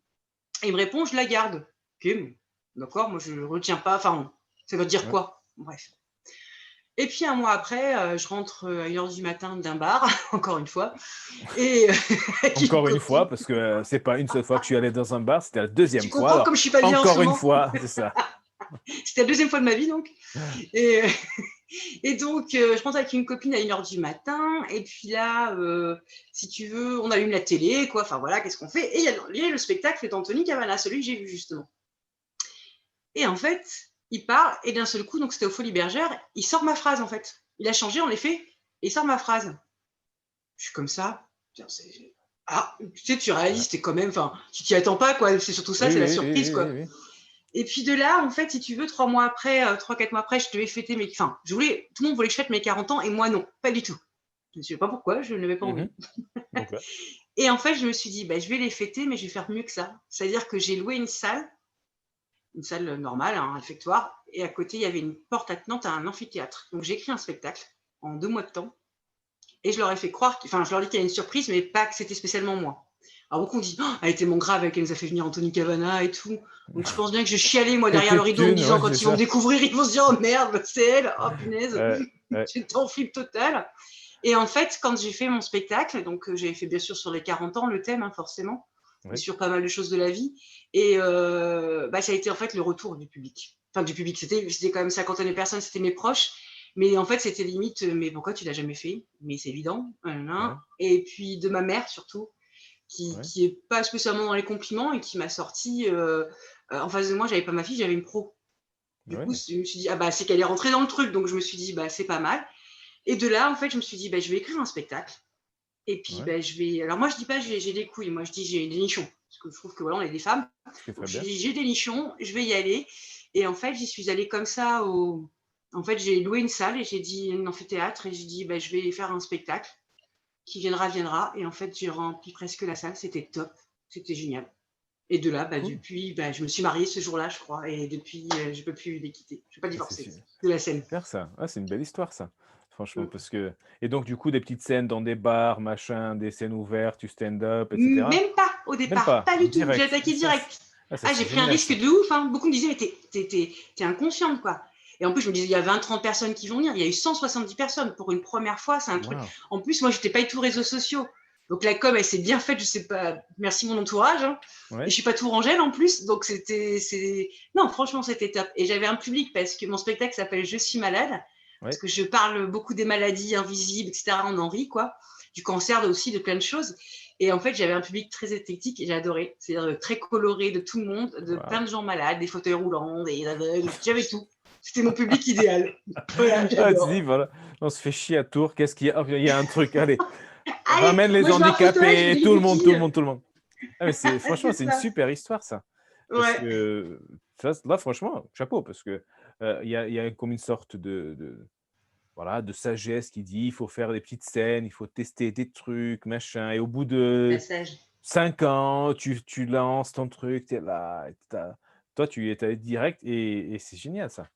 Et il me répond, je la garde. Ok, d'accord, moi je ne retiens pas, enfin, ça veut dire ouais. quoi? Bref. Et puis un mois après, je rentre à 1h du matin d'un bar, encore une fois, et avec une Encore une fois, copine. parce que, c'est pas une seule fois que je suis allé dans un bar, c'était la Tu deuxième fois, comprends alors comme je suis pas bien en ce encore une moment? fois, c'est ça. C'était la deuxième fois de ma vie, donc. Et, et donc, je rentre avec une copine à 1h du matin. Et puis là, si tu veux, on allume la télé, quoi. Enfin voilà, qu'est-ce qu'on fait? Et il y a le spectacle d'Anthony Cavana, celui que j'ai vu justement. Et en fait, il parle, et d'un seul coup, donc c'était au Folies Bergère, il sort ma phrase en fait. Il a changé en effet, et il sort ma phrase. Je suis comme ça. Ah, tu sais, tu Ouais. réalises, t'es quand même, enfin, tu t'y attends pas, quoi. C'est surtout ça, Oui, c'est la oui, oui, surprise, oui, oui, quoi. oui. Et puis de là, en fait, si tu veux, 3 mois après, 3-4 mois après, je devais fêter mes. Enfin, tout le monde voulait que je fête mes 40 ans et moi non, pas du tout. Je ne sais pas pourquoi, je n'avais pas Mmh. envie. OK. Et en fait, je me suis dit, bah, je vais les fêter, mais je vais faire mieux que ça. C'est-à-dire que j'ai loué une salle normale, un réfectoire, et à côté, il y avait une porte attenante à un amphithéâtre. Donc j'ai écrit un spectacle en 2 mois de temps, et je leur ai fait croire, enfin, je leur ai dit qu'il y avait une surprise, mais pas que c'était spécialement moi. Alors beaucoup ont dit, oh, elle est tellement grave, elle nous a fait venir Anthony Cavana et tout. Donc je pense bien que je chialais moi derrière le Petite rideau en me thune, disant, ouais, c'est quand ils vont me ça. découvrir, ils vont se dire, oh merde, c'est elle, oh punaise, Ouais, j'étais en flip total. Et en fait, quand j'ai fait mon spectacle, donc j'avais fait bien sûr sur les 40 ans le thème, hein, forcément, et ouais, sur pas mal de choses de la vie. Et bah, ça a été en fait le retour du public. Enfin, du public, c'était quand même 50 de personnes, c'était mes proches. Mais en fait, c'était limite, mais pourquoi tu l'as jamais fait? Mais c'est évident. ouais, Et puis de ma mère surtout, ouais, qui est pas spécialement dans les compliments et qui m'a sorti. En face de moi, j'avais pas ma fille, j'avais une pro. Du coup, ouais, je me suis dit, ah bah, c'est qu'elle est rentrée dans le truc. Donc je me suis dit, bah, c'est pas mal. Et de là, en fait, je me suis dit, bah, je vais écrire un spectacle. Et puis, ouais, bah, je vais. Alors, moi, je dis pas j'ai des couilles, moi, je dis j'ai des nichons. Parce que je trouve que voilà, on est des femmes. ce qui est Donc, très je bien. dis j'ai des nichons, je vais y aller. Et en fait, j'y suis allée comme ça. En fait, j'ai loué une salle et j'ai dit un amphithéâtre et j'ai dit, bah, je vais faire un spectacle. Qui viendra, viendra. Et en fait, j'ai rempli presque la salle. C'était top. C'était génial. Et de là, bah, Cool. depuis, bah, je me suis mariée ce jour-là, je crois. Et depuis, je ne peux plus les quitter. Je ne peux pas Ah, c'est divorcer su de la scène. super ça. Ah, c'est une belle histoire ça, franchement, Mm. parce que et donc du coup, des petites scènes dans des bars, machin, des scènes ouvertes, du stand-up et cetera? Même pas au Même départ, pas? pas du tout. J'ai Direct? attaqué direct. Ça Ah, j'ai c'est pris un génial risque ça. de ouf. Hein. Beaucoup me disaient, mais t'es inconsciente, quoi. Et en plus, je me disais, il y a 20-30 personnes qui vont venir. Il y a eu 170 personnes pour une première fois. C'est un truc. Waouh! En plus, moi, j'étais pas du tout réseaux sociaux. Donc la com, elle s'est bien faite. Je sais pas. Merci mon entourage. Hein. Et je Ouais, suis pas tout rangelle en plus. Donc non, franchement, c'était top. Et j'avais un public parce que mon spectacle s'appelle Je suis malade. Parce ouais, que je parle beaucoup des maladies invisibles, etc. On en rit, quoi. Du cancer aussi, de plein de choses. Et en fait, j'avais un public très éclectique et j'ai adoré. C'est-à-dire très coloré, de tout le monde, de plein Waouh. de gens malades, des fauteuils roulants, des aveugles, j'avais tout. C'était mon public idéal. Voilà, Ah, tu dis, j'adore. voilà, on se fait chier à Tours, qu'est-ce qu'il y a? Ah, il y a un truc, allez, Allez, ramène les moi je veux un fauteuil, je veux handicapés, des tout le monde, tout le béquilles. monde, tout le monde. Ah, mais franchement, C'est c'est une ça. super histoire, ça. Parce Ouais. que là, franchement, chapeau, parce que il y a comme une sorte voilà, de sagesse qui dit il faut faire des petites scènes, il faut tester des trucs, machin. Et au bout de Passage. 5 ans, tu lances ton truc, tu es là, toi, tu y es allé direct et c'est génial, ça.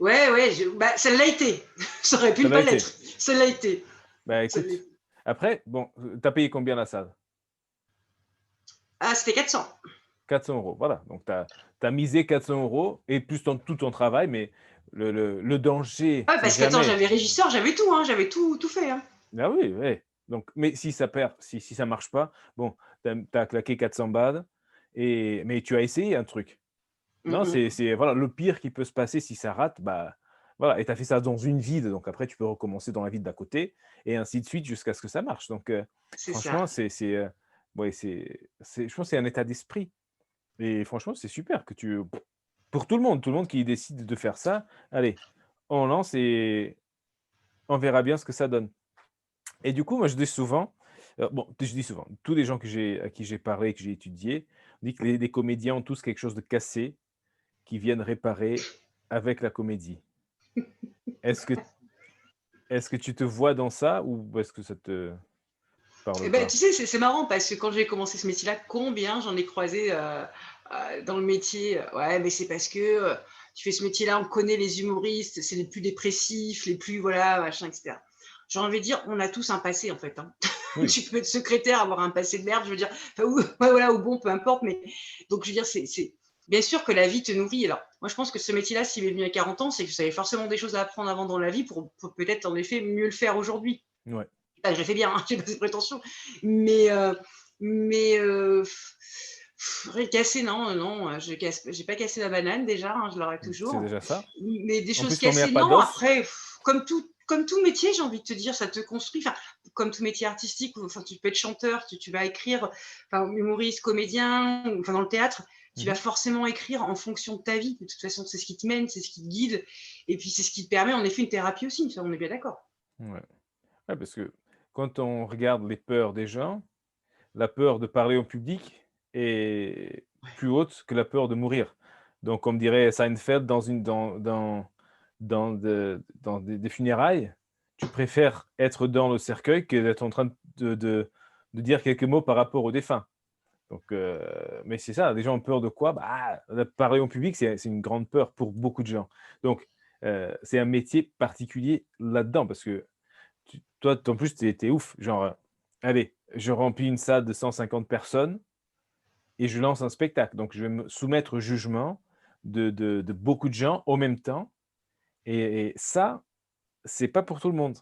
Ouais, ouais, bah, ça l'a été. Ça aurait pu Ça ne l'a pas l'être. été. Ça l'a été. Bah Ça l'est. écoute, après, bon, tu as payé combien la salle? Ah, c'était 400. 400 €. Voilà, donc tu as misé 400 € et plus tout ton travail, mais le danger, Ah, c'est parce qu'attends, jamais. j'avais régisseur, j'avais tout, hein, j'avais tout fait. Hein. Ah oui, ouais. Donc, mais si ça perd, si ça marche pas, bon, tu as claqué 400 balles mais tu as essayé un truc. Mm, Non, mm. c'est voilà, le pire qui peut se passer si ça rate, bah, voilà et tu as fait ça dans une ville, donc après tu peux recommencer dans la ville d'à côté et ainsi de suite jusqu'à ce que ça marche. Donc, C'est ça. franchement, ouais, je pense que c'est un état d'esprit et franchement, c'est super que pour tout le monde qui décide de faire ça, allez, on lance et on verra bien ce que ça donne. Et du coup, moi, je dis souvent, bon, je dis souvent, tous les gens à qui j'ai parlé, que j'ai étudié, on dit que les comédiens ont tous quelque chose de cassé, qui viennent réparer avec la comédie. Est-ce que est-ce que tu te vois dans ça ou est-ce que ça te Eh parle ben, pas? tu sais, c'est marrant parce que quand j'ai commencé ce métier-là, combien j'en ai croisé dans le métier. Ouais, mais c'est parce que tu fais ce métier-là, on connaît les humoristes, c'est les plus dépressifs, les plus, voilà, machin, etc. J'ai envie de dire, on a tous un passé, en fait. Hein. Oui, Tu peux être secrétaire, avoir un passé de merde, je veux dire, enfin, ou, ouais, voilà, ou bon, peu importe. Mais donc, je veux dire, bien sûr que la vie te nourrit. Alors, moi, je pense que ce métier-là, s'il est venu à 40 ans, c'est que vous avez forcément des choses à apprendre avant dans la vie pour peut-être, en effet, mieux le faire aujourd'hui. ouais. Pas que j'ai fait bien, hein, j'ai pas cette prétention, mais mais casser, non, non, j'ai pas cassé la banane déjà, hein, je l'aurai C'est toujours. déjà ça. Mais des En choses plus, comme il y a cassées, pas non. d'os. Après, comme tout métier, j'ai envie de te dire, ça te construit. Enfin, comme tout métier artistique, enfin, tu peux être chanteur, tu vas écrire, enfin, humoriste, comédien, enfin, dans le théâtre, tu vas Mmh. forcément écrire en fonction de ta vie. De toute façon, c'est ce qui te mène, c'est ce qui te guide, et puis c'est ce qui te permet, en effet, une thérapie aussi. Ça, on est bien d'accord. Ouais. Ouais, parce que quand on regarde les peurs des gens, la peur de parler au public est plus haute que la peur de mourir. Donc, comme dirait Seinfeld dans des funérailles, tu préfères être dans le cercueil que d'être en train de dire quelques mots par rapport au défunt. Donc, mais c'est ça, les gens ont peur de quoi? Bah, parler au public, c'est une grande peur pour beaucoup de gens. Donc, c'est un métier particulier là-dedans parce que toi, en plus, tu es ouf. Genre, allez, je remplis une salle de 150 personnes et je lance un spectacle. Donc, je vais me soumettre au jugement de beaucoup de gens en même temps et ça, c'est pas pour tout le monde.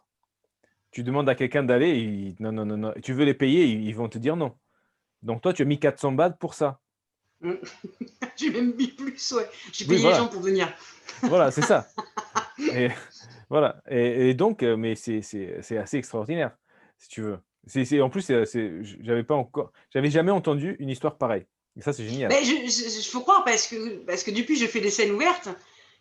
Tu demandes à quelqu'un d'aller, non, non, non, non. Tu veux les payer, ils vont te dire non. Donc toi, tu as mis 400 balles pour ça. Mm. J'ai même mis plus, ouais. J'ai Oui, payé les gens voilà, pour venir. voilà, c'est ça et voilà et donc mais c'est assez extraordinaire, si tu veux. En plus, j'avais jamais entendu une histoire pareille et ça, c'est génial. Mais je faut croire parce que depuis, je fais des scènes ouvertes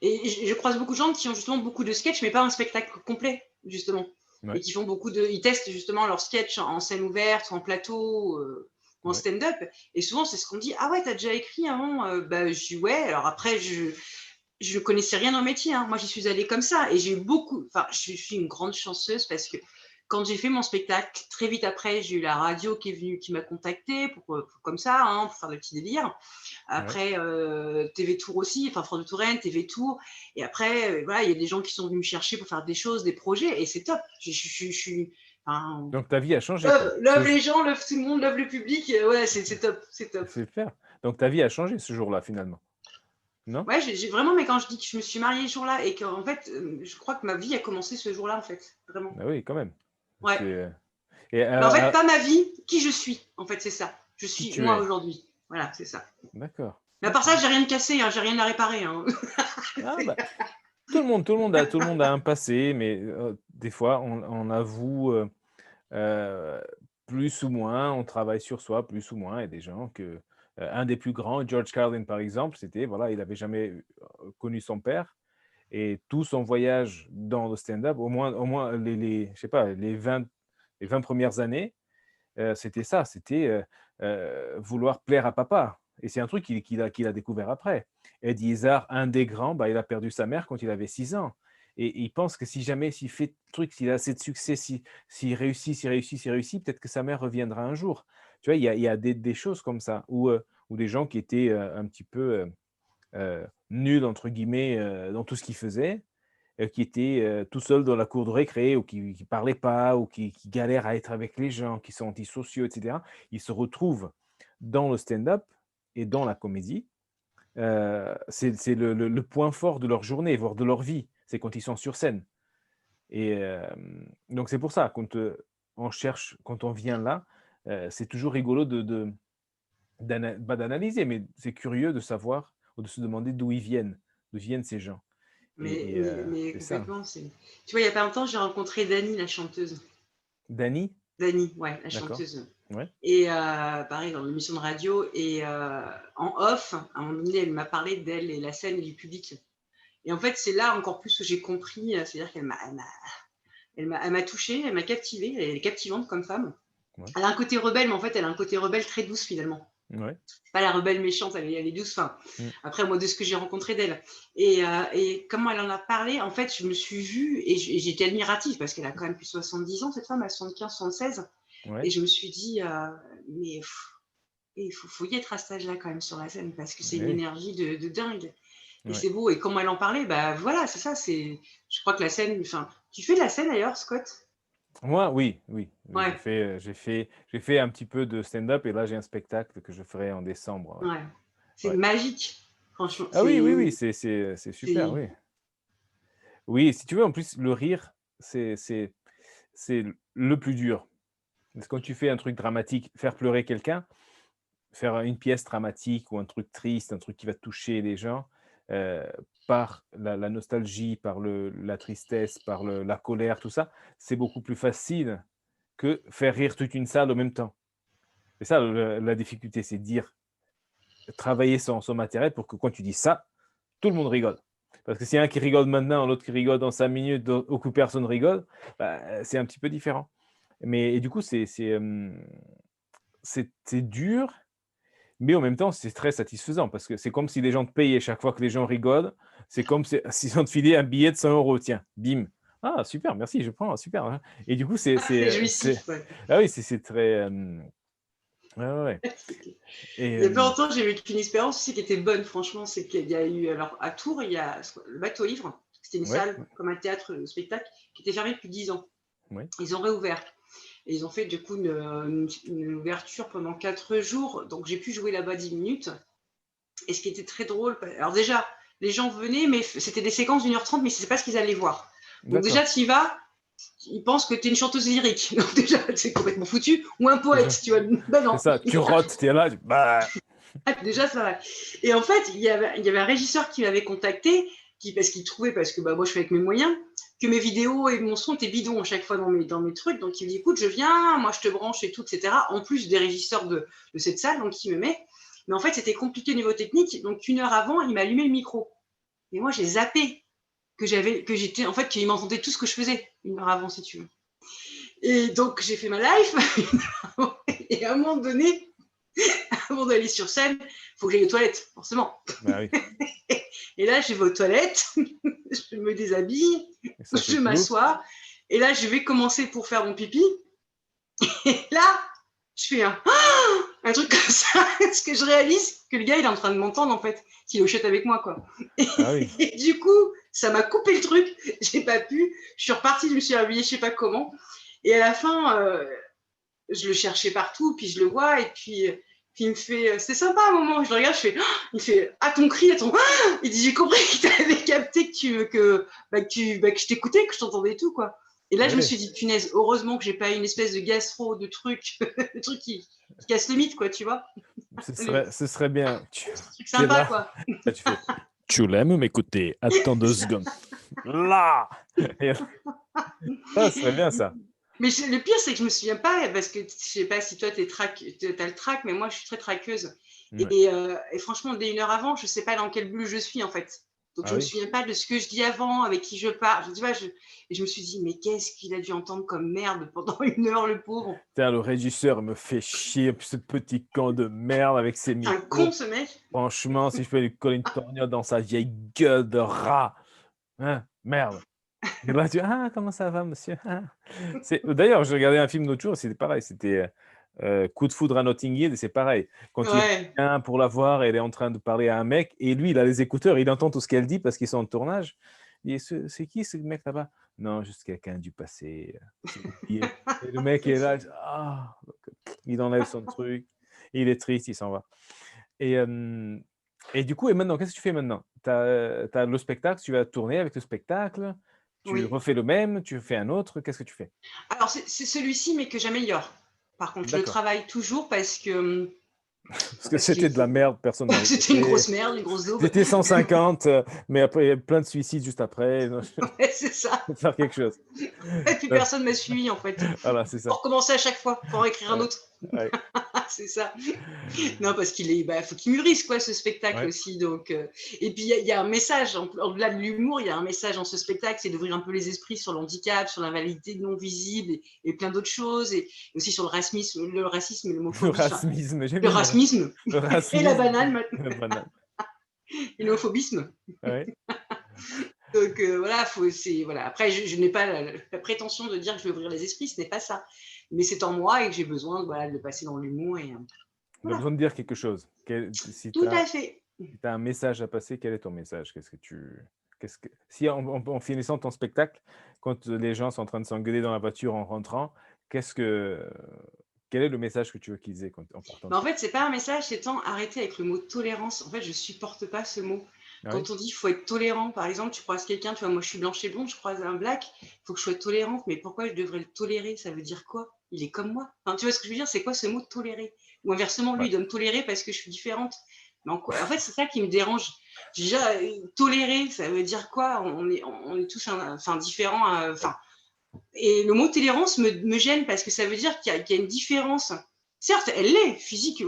et je croise beaucoup de gens qui ont justement beaucoup de sketchs, mais pas un spectacle complet, justement. Et Ouais, qui font ils testent justement leurs sketchs en scène ouverte, en plateau, en ouais. stand-up. Et souvent, c'est ce qu'on dit. Ah ouais, t'as déjà écrit avant? Bah, je dis ouais. Alors après, je connaissais rien dans le métier. Hein. Moi, j'y suis allée comme ça. Et j'ai eu beaucoup. Enfin, je suis une grande chanceuse parce que quand j'ai fait mon spectacle, très vite après, j'ai eu la radio qui est venue, qui m'a contactée comme ça, hein, pour faire des petits délires. Ouais. Après, TV Tour aussi, enfin France de Touraine, TV Tour. Et après, voilà, il y a des gens qui sont venus me chercher pour faire des choses, des projets. Et c'est top. Je suis. Enfin, Donc ta vie a changé, quoi. love les gens, love tout le monde, love le public. Ouais, c'est top. C'est top. C'est super. Donc ta vie a changé ce jour-là, finalement, non? Ouais, j'ai vraiment, mais quand je dis que je me suis mariée ce jour-là et qu'en fait, je crois que ma vie a commencé ce jour-là, en fait, vraiment. Bah oui, quand même. Ouais. C'est, et Mais en fait, pas ma vie, qui je suis, en fait, c'est ça. Je qui suis tu moi es. aujourd'hui. Voilà, c'est ça. D'accord, Mais à part d'accord. ça, j'ai rien de cassé, hein, j'ai rien à réparer. Hein. Ah bah, tout le monde a un passé, mais des fois on avoue, heu, plus ou moins, on travaille sur soi, plus ou moins. Il y a des gens que, un des plus grands, George Carlin par exemple, c'était, voilà, il n'avait jamais connu son père. Et tout son voyage dans le stand-up, au moins je sais pas, les 20 premières années, c'était ça, c'était, vouloir plaire à papa. Et c'est un truc qu'il a découvert après. Eddie Izzard, un des grands, bah, il a perdu sa mère quand il avait 6 ans. Et il pense que si jamais s'il fait truc, s'il a assez de succès, s'il réussit, s'il réussit, peut-être que sa mère reviendra un jour. Tu vois? Il y a des choses comme ça ou des gens qui étaient, un petit peu, «nuls» entre guillemets, dans tout ce qu'ils faisaient, qui était, tout seul dans la cour de récré ou qui parlait pas ou qui galèrent à être avec les gens, qui sont antisociaux et cetera. Ils se retrouvent dans le stand-up et dans la comédie. C'est le point fort de leur journée, voire de leur vie. C'est quand ils sont sur scène et donc c'est pour ça on cherche quand on vient là, c'est toujours rigolo pas d'analyser, mais c'est curieux de savoir ou de se demander d'où viennent ces gens Mais, et mais, mais c'est ça. complètement, c'est. Tu vois, il y a pas longtemps, j'ai rencontré Dani, la chanteuse. Dany? Dani, ouais, la D'accord. chanteuse. Ouais. Et pareil, dans l'émission de radio, et en off, à un moment donné, elle m'a parlé d'elle et la scène et du public. Et en fait, c'est là encore plus que j'ai compris, c'est-à-dire qu'elle m'a touchée, elle m'a captivée, elle est captivante comme femme. Ouais. Elle a un côté rebelle, mais en fait, elle a un côté rebelle très douce finalement. Ouais. C'est pas la rebelle méchante, elle est douce. Enfin, Mmh. après, moi, de ce que j'ai rencontré d'elle. Et comment elle en a parlé, en fait, je me suis vue et j'étais admirative parce qu'elle a quand même plus de 70 ans, cette femme, à 75, 76. Et Ouais. je me suis dit, mais il faut y être à cet âge-là quand même sur la scène parce que c'est Eh une oui. énergie de dingue. Et Ouais. c'est beau. Et comment elle en parlait, bah voilà, c'est ça. Je crois que la scène, enfin, tu fais de la scène d'ailleurs, Scott? Moi, oui, oui, oui, Ouais, j'ai fait un petit peu de stand-up et là, j'ai un spectacle que je ferai en décembre, ouais. C'est ouais. Ouais. magique. Franchement, Ah oui, oui, oui, c'est super, c'est, oui. Oui, si tu veux, en plus, le rire, c'est le plus dur. Parce que quand tu fais un truc dramatique, faire pleurer quelqu'un, faire une pièce dramatique ou un truc triste, un truc qui va toucher les gens, heu, par la nostalgie, par la tristesse, par la colère, tout ça, c'est beaucoup plus facile que faire rire toute une salle en même temps. C'est ça la difficulté, c'est dire travailler son matériel pour que quand tu dis ça, tout le monde rigole. Parce que s'il y a un qui rigole maintenant, l'autre qui rigole dans 5 minutes, ou que personne rigole, bah, c'est un petit peu différent. Mais et du coup, c'est dur, mais en même temps, c'est très satisfaisant parce que c'est comme si les gens te payaient chaque fois que les gens rigolent. C'est comme si s'ils ont te filé un billet de 100 €, tiens, bim. «Ah super, merci, je prends, super, hein» et du coup, c'est jouissif. Ouais. ah oui, c'est très, ouais, ouais, ouais et Il y a pas longtemps, j'ai vécu une expérience aussi qui était bonne, franchement. C'est qu'il y a eu, alors à Tours, il y a le Bateau Ivre. C'était une ouais, salle comme un théâtre spectacle qui était fermée depuis 10 ans. ouais, Ils ont réouvert. Et ils ont fait du coup une ouverture pendant 4 jours. Donc j'ai pu jouer là-bas 10 minutes. Et ce qui était très drôle, alors déjà, les gens venaient, mais c'était des séquences d'1h30, mais c'est pas ce qu'ils allaient voir. Donc déjà, d'accord. tu y vas, ils pensent que tu es une chanteuse lyrique. Donc déjà, c'est complètement foutu. Ou un Déjà, poète, tu vois. Ben c'est non. ça, tu rotes, tu es là, bah, Déjà, ça va. Et en fait, il y avait un régisseur qui m'avait contacté, parce qu'il trouvait, parce que bah, moi je fais avec mes moyens, que mes vidéos et mon son étaient bidons à chaque fois dans mes trucs. Donc il me dit, écoute, je viens, moi je te branche et tout, etc. En plus des régisseurs de cette salle, donc il me met. Mais en fait, c'était compliqué au niveau technique. Donc 1 heure avant, il m'a allumé le micro. Et moi, j'ai zappé en fait, qu'il m'entendait tout ce que je faisais 1 heure avant, si tu veux. Et donc j'ai fait ma live. Et à un moment donné, avant d'aller sur scène, il faut que j'aille aux toilettes, forcément. bah oui, Et là, je vais aux toilettes, je me déshabille, et ça fait je plouf. m'assois. Et là, je vais commencer pour faire mon pipi. Et là, je fais un truc comme ça. Parce que je réalise que le gars, il est en train de m'entendre, en fait, qu'il hochette avec moi, quoi. Ah oui, Et du coup, ça m'a coupé le truc. J'ai pas pu. Je suis repartie, je me suis habillée, je sais pas comment. Et à la fin, je le cherchais partout, puis je le vois, et puis il me fait, c'est sympa un moment, je le regarde, je fais, il me fait, ah ton cri, attends, il dit, j'ai compris que tu avais capté que je t'écoutais, que je t'entendais tout, quoi. Et là, je me oui, suis dit, punaise, heureusement que j'ai pas eu une espèce de gastro, de truc, de truc qui casse le mythe, quoi, tu vois. ce Le serait ce serait bien. truc Tu es sympa, là, quoi. là tu fais: «Tu l'aimes m'écouter? Attends 2 secondes. Là!» et ça serait bien ça. Mais le pire, c'est que je me souviens pas, parce que je sais pas si toi, t'as le trac, mais moi, je suis très traqueuse. Ouais. Et franchement, dès 1 heure avant, je sais pas dans quelle bulle je suis, en fait. Donc, Ah je me oui? souviens pas de ce que je dis avant, avec qui je parle. Tu vois, et je me suis dit, mais qu'est-ce qu'il a dû entendre comme merde pendant 1 heure, le pauvre. Putain, le régisseur me fait chier, ce petit con de merde avec ses C'est un con, micros. ce mec. Franchement, si je peux lui coller une torgnole dans sa vieille gueule de rat, hein, merde. Et là, tu «Ah, comment ça va, monsieur? Ah». D'ailleurs, j'ai regardé un film l'autre jour, c'était pareil, c'était, Coup de foudre à Notting Hill et c'est pareil. Quand il Ouais. vient pour la voir, elle est en train de parler à un mec et lui, il a les écouteurs, il entend tout ce qu'elle dit parce qu'ils sont en tournage. Il dit: C'est qui ce mec là-bas?» «Non, juste quelqu'un du passé, j'ai oublié». Et le mec C'est est là, ça. il dit: «Ah!» il enlève son truc, il est triste, il s'en va. Et et du coup et maintenant, qu'est-ce que tu fais maintenant? Tu as le spectacle, tu vas tourner avec le spectacle, tu Oui. refais le même, tu fais un autre, qu'est-ce que tu fais? Alors, c'est celui-ci, mais que j'améliore. Par contre, je le D'accord. travaille toujours parce que, Parce que parce qu'il c'était de la faut. merde, personne n'a C'était une rigolé. grosse merde, une grosse daube. C'était 150, mais après, il y a plein de suicides juste après. Non, Ouais, c'est ça. faut faire quelque chose. Et puis Ouais, personne m'a suivi, en fait. voilà, c'est Faut ça. recommencer à chaque fois, faut en écrire un Ouais, autre. ouais, C'est ça. Non, parce faut qu'il mûrisse, quoi, ce spectacle ouais. aussi. Donc, et puis il y a un message, au-delà de l'humour, il y a un message dans ce spectacle, c'est d'ouvrir un peu les esprits sur le handicap, sur l'invalidité non visible et plein d'autres choses, et aussi sur le racisme et Le l'homophobie, enfin, racisme, j'aime le bien racisme le et la racisme, banane maintenant, la banane. et l'homophobisme. Ouais, Donc voilà, voilà. Après, je n'ai pas la prétention de dire que je vais ouvrir les esprits, ce n'est pas ça. Mais c'est en moi et que j'ai besoin, voilà, de le passer dans l'humour et tu as voilà. besoin de dire quelque chose. Si tu Tout as à fait. Si tu as un message à passer, quel est ton message? Qu'est-ce que si en finissant ton spectacle, quand les gens sont en train de s'engueuler dans la voiture en rentrant, qu'est-ce que quel est le message que tu veux qu'ils aient en partant Mais de en chez fait, c'est pas un message, c'est tant arrêter avec le mot tolérance. En fait, je supporte pas ce mot. ah oui? Quand on dit qu'il faut être tolérant, par exemple, tu croises quelqu'un, tu vois, moi je suis blanche et blonde, je croise un black, il faut que je sois tolérante, mais pourquoi je devrais le tolérer? Ça veut dire quoi? Il est comme moi. Enfin, tu vois ce que je veux dire? C'est quoi ce mot tolérer? Ou inversement, lui, Ouais. il doit me tolérer parce que je suis différente. Mais en fait, c'est ça qui me dérange. Déjà, tolérer, ça veut dire quoi? On est tous enfin, différents. Enfin, et le mot tolérance me gêne parce que ça veut dire qu'il y a une différence. Certes, elle l'est, physique,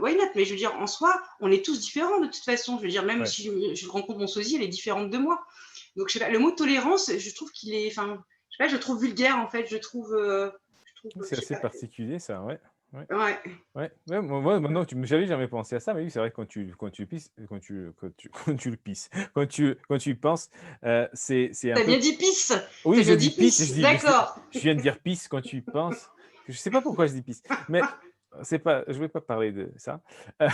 why not? Mais je veux dire, en soi, on est tous différents de toute façon. Je veux dire, même Ouais. si je rencontre mon sosie, elle est différente de moi. Donc, je sais pas, le mot tolérance, je trouve qu'il est, enfin, je sais pas, je le trouve vulgaire en fait. Je C'est sais assez pas. particulier ça, ouais. Ouais. Ouais. Ouais, ouais, moi maintenant que tu j'avais jamais pensé à ça, mais oui, c'est vrai que quand tu pisses quand tu le pisses, quand tu y penses, c'est un T'as peu bien dit pisse. oui, T'as je bien dis dit pisse, je pisse. dis mais D'accord. je viens de dire pisse quand tu y penses. Je sais pas pourquoi je dis pisse, mais c'est pas je vais pas parler de ça. Heu,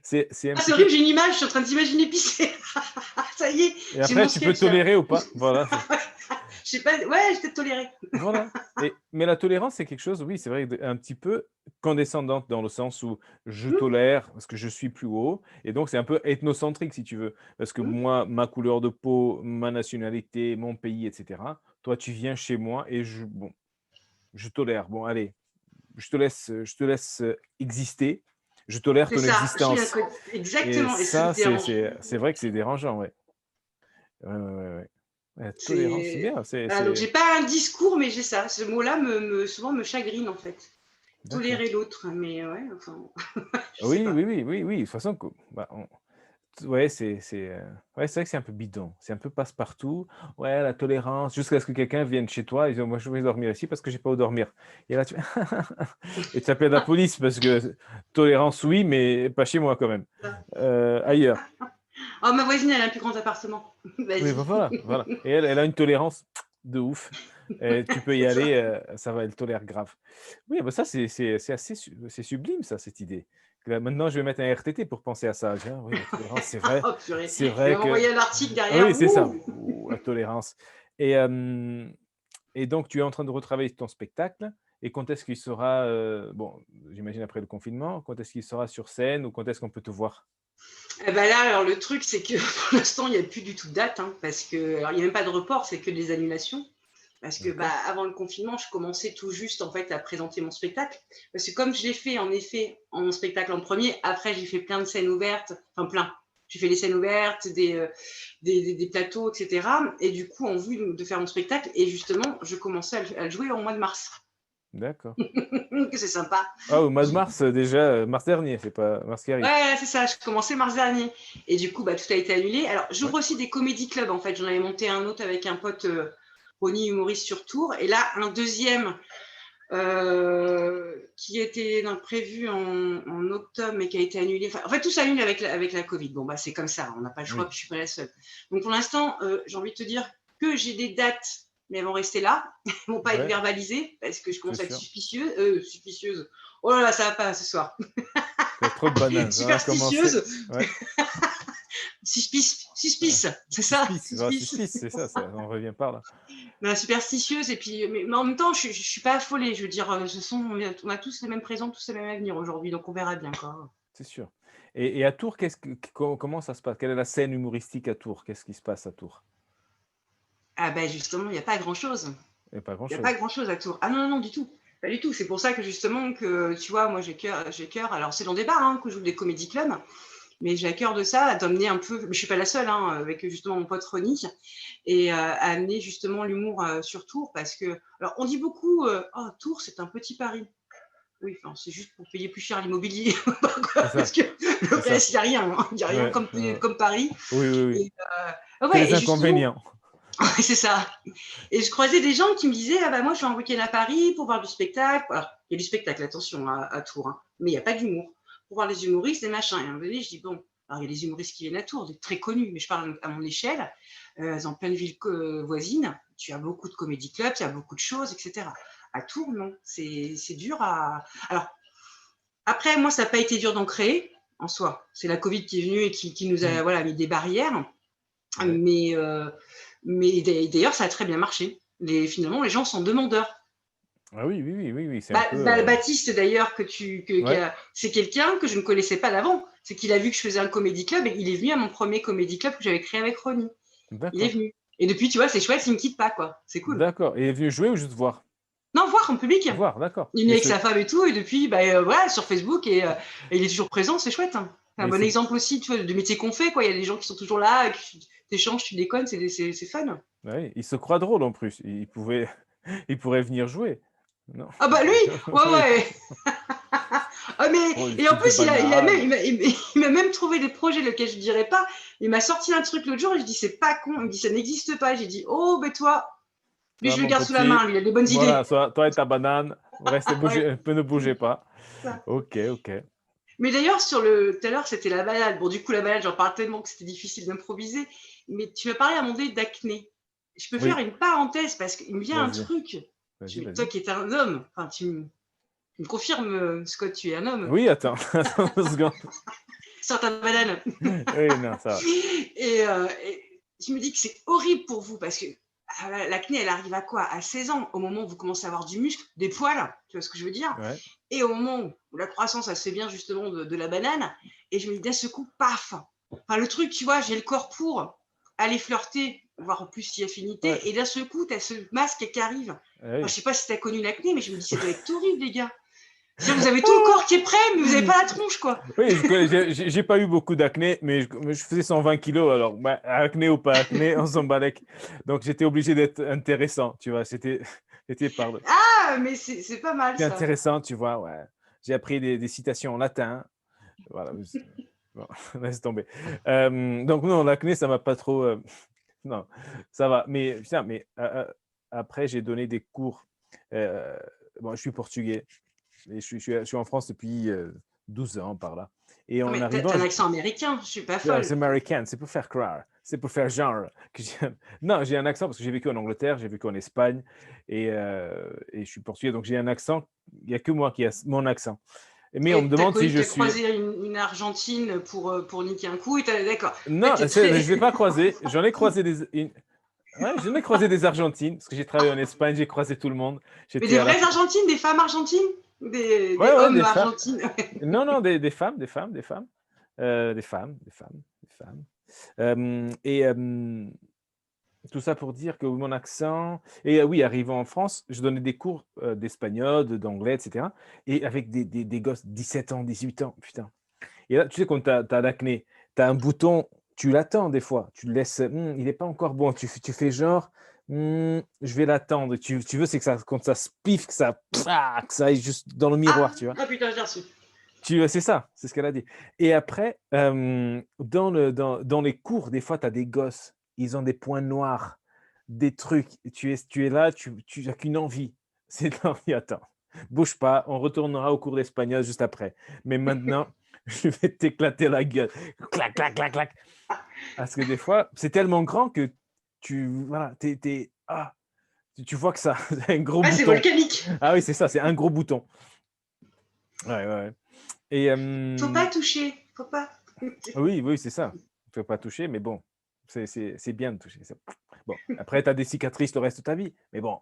c'est un Ah, c'est petit horrible. peu J'ai une image. Je suis en train de t'imaginer pisser. Ça y est, et j'ai après mon tu peux sketch là. tolérer ou pas, voilà. Je sais pas. Ouais, je t'ai toléré. Voilà mais la tolérance, c'est quelque chose, oui, c'est vrai, un petit peu condescendante dans le sens où je Hum, tolère parce que je suis plus haut et donc c'est un peu ethnocentrique si tu veux. Parce que hum. moi, ma couleur de peau, ma nationalité, mon pays et cetera, toi, tu viens chez moi et bon, je tolère. Bon, allez, je te laisse, exister. Je tolère C'est ton ça. Je suis existence et exactement. Et ça me ça, c'est dérange. c'est c'est vrai que c'est dérangeant, ouais. Ouais, ouais, ouais, ouais. Ouais, tolérance, c'est C'est bien, c'est voilà, donc c'est j'ai pas un discours, mais j'ai ça. Ce mot-là souvent me chagrine en fait. d'accord. Tolérer l'autre, mais ouais, enfin, je sais Oui, pas. oui, oui, oui, oui, de toute façon, bah, ouais, ouais, c'est vrai que c'est un peu bidon, c'est un peu passe-partout. Ouais, la tolérance, jusqu'à ce que quelqu'un vienne chez toi et dise: «Moi, je vais dormir ici parce que j'ai pas où dormir» et là, tu et tu appelles la police parce que tolérance, oui, mais pas chez moi quand même, ailleurs. Oh, ma voisine, elle a un plus grand appartement. Oui, bah, Vas-y. voilà, voilà et elle a une tolérance de ouf et tu peux y C'est ça. aller, ça va, elle tolère grave. Oui, bah, ça, c'est assez c'est sublime ça, cette idée. Là, maintenant, je vais mettre un RTT pour penser à ça. Tiens, oui, la tolérance, Oh purée. c'est Elle vrai m'a que envoyé un article ah derrière. oui, c'est ça. Ouh. Ouh, la tolérance et donc tu es en train de retravailler ton spectacle et quand est-ce qu'il sera, bon, j'imagine après le confinement, quand est-ce qu'il sera sur scène ou quand est-ce qu'on peut te voir? Eh ben là, alors le truc, c'est que pour l'instant, il y a plus du tout de date, hein, parce que alors il y a même pas de report, c'est que des annulations. Parce que, bah, D'accord. avant le confinement, je commençais tout juste, en fait, à présenter mon spectacle. Parce que comme je l'ai fait, en effet, en spectacle en premier, après, j'ai fait plein de scènes ouvertes, enfin plein. J'ai fait des scènes ouvertes, des plateaux, etc. Et du coup, en vue de faire mon spectacle, et justement, je commençais à le jouer au mois de mars. D'accord. que c'est sympa. Ah, au mois de mars, déjà, mars dernier, c'est pas mars qui arrive. Ouais, c'est ça, je commençais mars dernier. Et du coup, tout a été annulé. Alors, j'ouvre aussi des comédie clubs, en fait. J'en avais monté un autre avec un pote, Ronnie, humoriste sur Tours. Et là, un deuxième qui était prévu en octobre, mais qui a été annulé. Enfin, en fait, tout s'annule avec la Covid. Bon, c'est comme ça, on n'a pas le choix, Oui. puis je suis pas la seule. Donc, pour l'instant, j'ai envie de te dire que j'ai des dates, mais elles vont rester là. Elles vont pas être Ouais, verbalisées, parce que je c'est commence à être sûr. suspicieuse. Oh là là, ça va pas ce soir. T'as trop de bananes. On a commencé. Superstitieuse. Ouais. Suspice, c'est ça, Suspice, voilà, suspice, c'est ça, on revient par là. Superstitieuse, et puis, mais en même temps, je suis pas affolée. Je veux dire, on a tous les mêmes présents, tous les mêmes avenirs aujourd'hui, donc on verra bien, quoi. C'est sûr. Et à Tours, comment ça se passe? Quelle est la scène humoristique à Tours? Qu'est-ce qui se passe à Tours? Ah ben justement, il n'y a pas grand-chose. Il n'y a pas Il n'y a pas grand-chose. grand-chose à Tours. Ah non, non, non, du tout. Pas du tout. C'est pour ça que justement, que tu vois, moi j'ai cœur. Alors c'est dans des bars que je joue des comédie clubs, mais j'ai à cœur de ça, d'amener un peu, mais je suis pas la seule, avec justement mon pote Ronnie, et à amener justement l'humour sur Tours, parce que, alors on dit beaucoup, oh, Tours c'est un petit Paris. Oui, enfin, c'est juste pour payer plus cher l'immobilier, C'est parce ça, que le c'est ça. reste, il n'y a rien, il n'y a rien Ouais, comme Paris. oui, oui, oui. Et, Que ouais, les et justement, inconvénients. c'est ça. Et je croisais des gens qui me disaient, ah bah moi je suis en week-end à Paris pour voir du spectacle. Alors, il y a du spectacle, attention, à Tours, mais il n'y a pas d'humour. Pour voir les humoristes, des machins. Et à un moment donné, je dis, bon, alors il y a des humoristes qui viennent à Tours, des très connus, mais je parle à mon échelle. Dans plein de villes voisines, tu as beaucoup de comédie clubs, tu as beaucoup de choses, etc. À Tours, non. C'est dur à. Alors, après, moi, ça n'a pas été dur d'en créer, en soi. C'est la Covid qui est venue et qui nous a mis des barrières. Ouais. Mais d'ailleurs, ça a très bien marché. Finalement, les gens sont demandeurs. Ah oui, oui, oui, oui, oui, c'est un peu. Baptiste, d'ailleurs, Ouais, c'est quelqu'un que je ne connaissais pas d'avant. C'est qu'il a vu que je faisais un comédie club et il est venu à mon premier comédie club que j'avais créé avec Ronnie. Il est d'accord. venu. Et depuis, tu vois, c'est chouette, il ne me quitte pas, quoi. C'est cool. D'accord. Et il est venu jouer ou juste voir? Non, voir en public. Voir, d'accord. Il est venu avec sa femme et tout, et depuis, voilà, sur Facebook, et il est toujours présent, c'est chouette. C'est un Mais bon c'est exemple aussi, tu vois, de métier qu'on fait, quoi. Il y a des gens qui sont toujours là, tu échanges, tu déconnes, c'est fun. ouais, il se croit drôle en plus. Il pourrait venir jouer. Non? Ah bah lui, ouais, Oui. ouais. Ah mais, Oh, il et en file des plus, bananes. il m'a même trouvé des projets lesquels je dirais pas. Il m'a sorti un truc l'autre jour et je dis, c'est pas con. Il me dit, ça n'existe pas. J'ai dit, oh, ben toi, lui, Toi, je le mon garde sous la main, petit, lui, il a des bonnes voilà, idées. toi et ta banane, restez Ouais, bougez, ne bougez pas. ça. Ok, ok. Mais d'ailleurs, tout à l'heure, c'était la balade. Bon, du coup, la balade, j'en parle tellement que c'était difficile d'improviser. Mais tu m'as parlé à un moment donné d'acné. Je peux faire Oui, une parenthèse parce qu'il me vient un vas-y, truc. vas-y, Toi vas-y. qui es un homme, enfin, tu me confirmes, Scott, tu es un homme. Oui, attends, attends 2 secondes. Sors ta banane. Oui, non, ça va. Et je me dis que c'est horrible pour vous parce que l'acné, elle arrive à quoi? À 16 ans, au moment où vous commencez à avoir du muscle, des poils, tu vois ce que je veux dire? Ouais. Et au moment où la croissance, elle se fait bien justement de la banane, et je me dis d'un seul coup, paf! Enfin, le truc, tu vois, j'ai le corps pour aller flirter, voir plus si Ouais. affinité, et d'un seul coup, tu as ce masque qui arrive. Enfin, je Oui. sais pas si tu as connu l'acné, mais je me dis, ça doit être horrible, les gars. C'est-à-dire, vous avez tout le corps qui est prêt, mais vous n'avez pas la tronche, quoi. Oui, j'ai pas eu beaucoup d'acné, mais je faisais 120 kilos, alors acné ou pas acné, on s'en balèque. Donc j'étais obligé d'être intéressant, tu vois. C'était par Ah, mais c'est pas mal, c'était ça. intéressant, tu vois. Ouais. J'ai appris des citations en latin. Voilà. Bon, laisse tomber. Donc non, l'acné, ça m'a pas trop. Non, ça va. Mais putain, après, j'ai donné des cours. euh, bon, je suis portugais. Et je suis en France depuis 12 ans par là. Et Non, en mais arrivant, t'as un accent américain, je suis pas c'est folle. américain, c'est pour faire croire, c'est pour faire genre. Non, j'ai un accent parce que j'ai vécu en Angleterre, j'ai vécu en Espagne et je suis portugais, donc j'ai un accent. Il n'y a que moi qui a mon accent. Mais on me Et demande si je t'as suis. croisé une Argentine pour niquer un coup, et d'accord. En fait, Non, t'es je ne très. l'ai pas croisé. J'en ai croisé ouais, j'en ai croisé des Argentines parce que j'ai travaillé en Espagne, j'ai croisé tout le monde. Mais J'étais des à la. vraies Argentines, des femmes argentines? Des Ouais, ouais, hommes des femmes. argentines? Non, non, des femmes, des femmes, des femmes. Des femmes, des femmes, des femmes. Et tout ça pour dire que mon accent. Et oui, arrivant en France, je donnais des cours d'espagnol, d'anglais, etc. Et avec des gosses 17 ans, 18 ans, putain. Et là, tu sais, quand tu as l'acné, tu as un bouton, tu l'attends des fois, tu le laisses, il n'est pas encore bon, tu fais genre, Je vais l'attendre. Tu veux, c'est que ça, quand ça spiffe, que ça aille juste dans le miroir, tu vois. Ah putain, j'ai reçu. C'est ça, c'est ce qu'elle a dit. Et après, dans les cours, des fois, tu as des gosses, ils ont des points noirs, des trucs. Tu es là, tu n'as qu'une envie. C'est de leur dire, attends, bouge pas, on retournera au cours d'espagnol juste après. Mais maintenant, je vais t'éclater la gueule. Clac, clac, clac, clac. Parce que des fois, c'est tellement grand que voilà, tu vois que ça, c'est un gros Ah, c'est bouton. volcanique. Ah oui, c'est ça, c'est un gros bouton. Ouais, ouais, ouais. Et Faut pas toucher, faut pas. oui, c'est ça. Il ne faut pas toucher, mais bon, c'est bien de toucher. Bon, après, tu as des cicatrices le reste de ta vie, mais bon,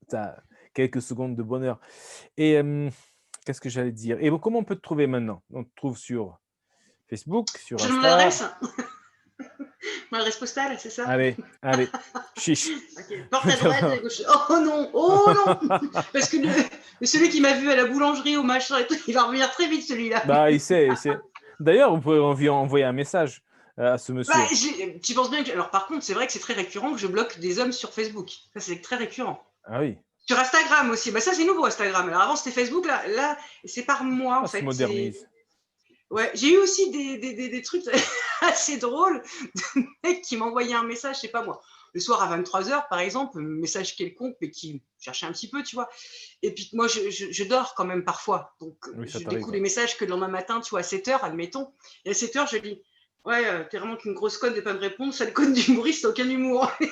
tu as quelques secondes de bonheur. Et qu'est-ce que j'allais dire? Et bon, comment on peut te trouver maintenant? On te trouve sur Facebook, sur Je donne mon Insta. adresse. Mon adresse postale, c'est ça? Allez, chiche. Ok. Porte à droite, à gauche. Oh non, oh non. Parce que celui qui m'a vu à la boulangerie au machin et tout, il va revenir très vite celui-là. Bah, il sait. D'ailleurs, vous pouvez lui envoyer un message à ce Bah, monsieur. tu penses bien que. Alors, par contre, c'est vrai que c'est très récurrent que je bloque des hommes sur Facebook. Ça, c'est très récurrent. Ah oui, Sur Instagram aussi. Bah, ça, c'est nouveau, Instagram. Alors, avant, c'était Facebook. Là c'est par mois, en ça se fait. modernise. Ouais, j'ai eu aussi des trucs assez drôles de mecs qui m'envoyaient un message, je sais pas moi, le soir à 23h, par exemple, un message quelconque, mais qui cherchait un petit peu, tu vois. Et puis, moi, je dors quand même parfois. Donc, Oui, ça je t'arrive. découvre les messages que le lendemain matin, tu vois, à 7h, admettons. Et à 7h, je dis, ouais, t'es vraiment qu'une grosse conne de pas me répondre, sale conne d'humoriste, aucun humour. Et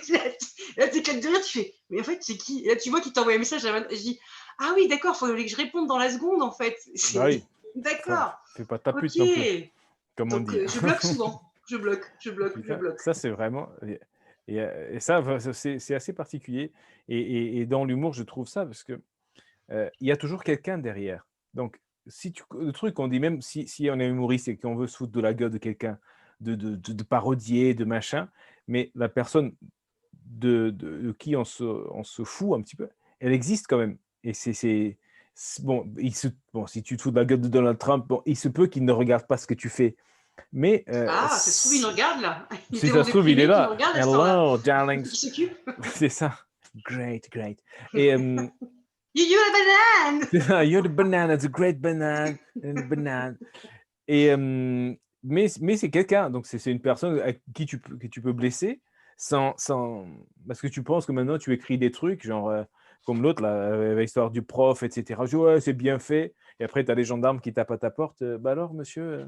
là, t'éclates de rire, tu fais, mais en fait, c'est qui? Et là, tu vois qu'il t'envoie un message à 20... Je dis, ah oui, d'accord, il fallait que je réponde dans la seconde, en fait. Bah oui, D'accord. fais pas ta pute Ok. non plus, comme on Donc, dit. je bloque souvent. Je bloque, je bloque, je Putain, bloque. ça, c'est vraiment. Et ça, c'est assez particulier. Et dans l'humour, je trouve ça parce que il y a toujours quelqu'un derrière. Donc, le truc, on dit même si on est humoriste et qu'on veut se foutre de la gueule de quelqu'un, de parodier, de machin, mais la personne de qui on se fout un petit peu, elle existe quand même. Et bon, bon, si tu te fous de la gueule de Donald Trump, bon, il se peut qu'il ne regarde pas ce que tu fais. Mais Ah, ça se trouve, il nous regarde là. Il est si tellement ça se trouve, il est déprimé qu'il nous là. regarde à ce temps-là. Hello, darlings. Il s'occupe. C'est ça. Great, great. Et You la banane. c'est ça, you're the banana, the great banana, banana. Et mais c'est quelqu'un, donc c'est une personne à qui que tu peux blesser parce que tu penses que maintenant tu écris des trucs, genre comme l'autre, là, avec l'histoire du prof, etc. Je dis, ouais, c'est bien fait. Et après, tu as les gendarmes qui tapent à ta porte. Bah alors, monsieur,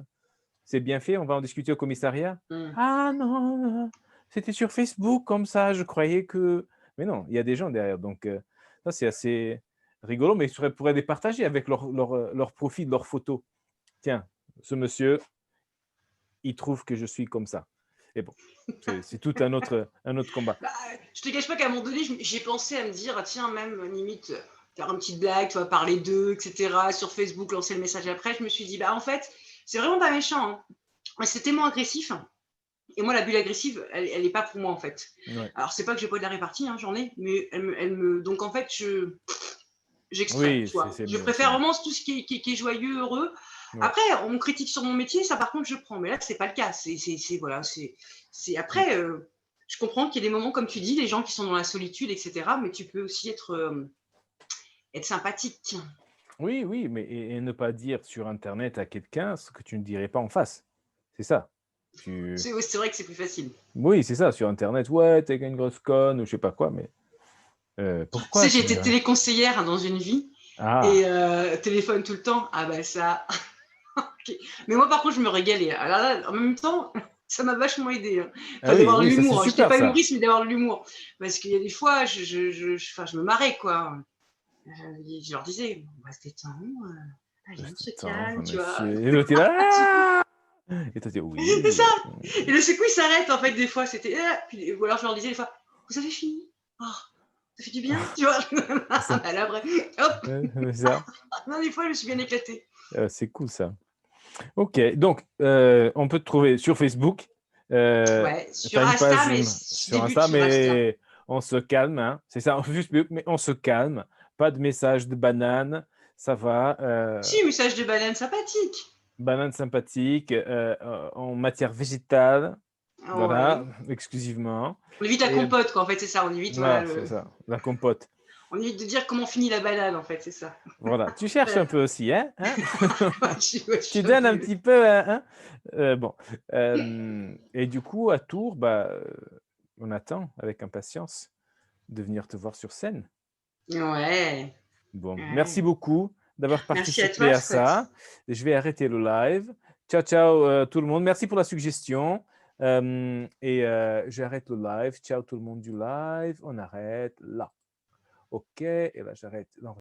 c'est bien fait, on va en discuter au commissariat. Ah non, c'était sur Facebook comme ça, je croyais que. Mais non, il y a des gens derrière. Donc, ça, c'est assez rigolo, mais ils pourraient les partager avec leur profil, leurs photos. Tiens, ce monsieur, il trouve que je suis comme ça. Et bon, c'est tout un autre combat. Bah, je te cache pas qu'à un moment donné, j'ai pensé à me dire, ah, tiens, même limite, faire une petite blague, tu vois, parler d'eux, etc. Sur Facebook, lancer le message après. Je me suis dit, bah en fait, c'est vraiment pas méchant. Hein. C'est tellement agressif. Et moi, la bulle agressive, elle est pas pour moi, en fait. Ouais. Alors, c'est pas que j'ai pas de la répartie, hein, j'en ai, mais donc, en fait, j'extrais, Oui, tu vois. c'est Je mieux. préfère vraiment tout ce qui est joyeux, heureux. Ouais. Après, on me critique sur mon métier, ça, par contre, je prends. Mais là, c'est pas le cas. Voilà, après, je comprends qu'il y a des moments, comme tu dis, les gens qui sont dans la solitude, etc. Mais tu peux aussi être sympathique. Oui, oui, mais et ne pas dire sur Internet à quelqu'un ce que tu ne dirais pas en face. C'est ça. C'est vrai que c'est plus facile. Oui, c'est ça, sur Internet. Ouais, t'es une grosse conne ou je sais pas quoi, mais Tu pourquoi sais, j'ai tu été dirais? téléconseillère dans une vie Ah, et téléphone tout le temps. Ah bah ça. Okay. Mais moi, par contre, je me régalais. Alors là, en même temps, ça m'a vachement aidé. Hein. ah Enfin, oui, d'avoir de oui, ça c'est l'humour. Je n'étais super pas ça. humoriste, mais d'avoir de l'humour. Parce qu'il y a des fois, je me marrais, quoi. Je leur disais, on va se détendre. Allez, on se Attends, calme, tu vois. monsieur. Et l'autre est là. Ah et toi, tu dis C'est oui. ça. Et le secoué s'arrête, en fait, des fois. C'était. Ou alors, je leur disais des fois, vous avez fini? Oh, ça fait du bien, tu vois. Ça, Bah, là, après, hop. ça. Non, des fois, je me suis bien éclatée. C'est cool ça. Ok, donc on peut te trouver sur Facebook. Ouais, Tu sur as une Insta, page mais je sur débute Insta, sur Insta. mais on se calme. Hein. C'est ça, Facebook, mais on se calme. Pas de message de banane, ça va. Si, message de banane sympathique. Banane sympathique en matière végétale. Ah Voilà, ouais. exclusivement. On évite la Et compote, quoi, en fait, c'est ça. On évite, voilà, voilà, c'est ça, la compote. on évite de dire comment finit la banane, en fait, c'est ça. Voilà, tu cherches un peu aussi, hein? Ouais, Tu donnes un j'avoue. petit peu, hein? Bon, et du coup, à Tours, bah, on attend avec impatience de venir te voir sur scène. Ouais, Bon, merci ouais. beaucoup d'avoir Merci à participé toi, à Scott. ça. Je vais arrêter le live. Ciao, ciao, tout le monde. Merci pour la suggestion. Et j'arrête le live. Ciao tout le monde du live. On arrête là. OK, et là j'arrête l'enregistrement.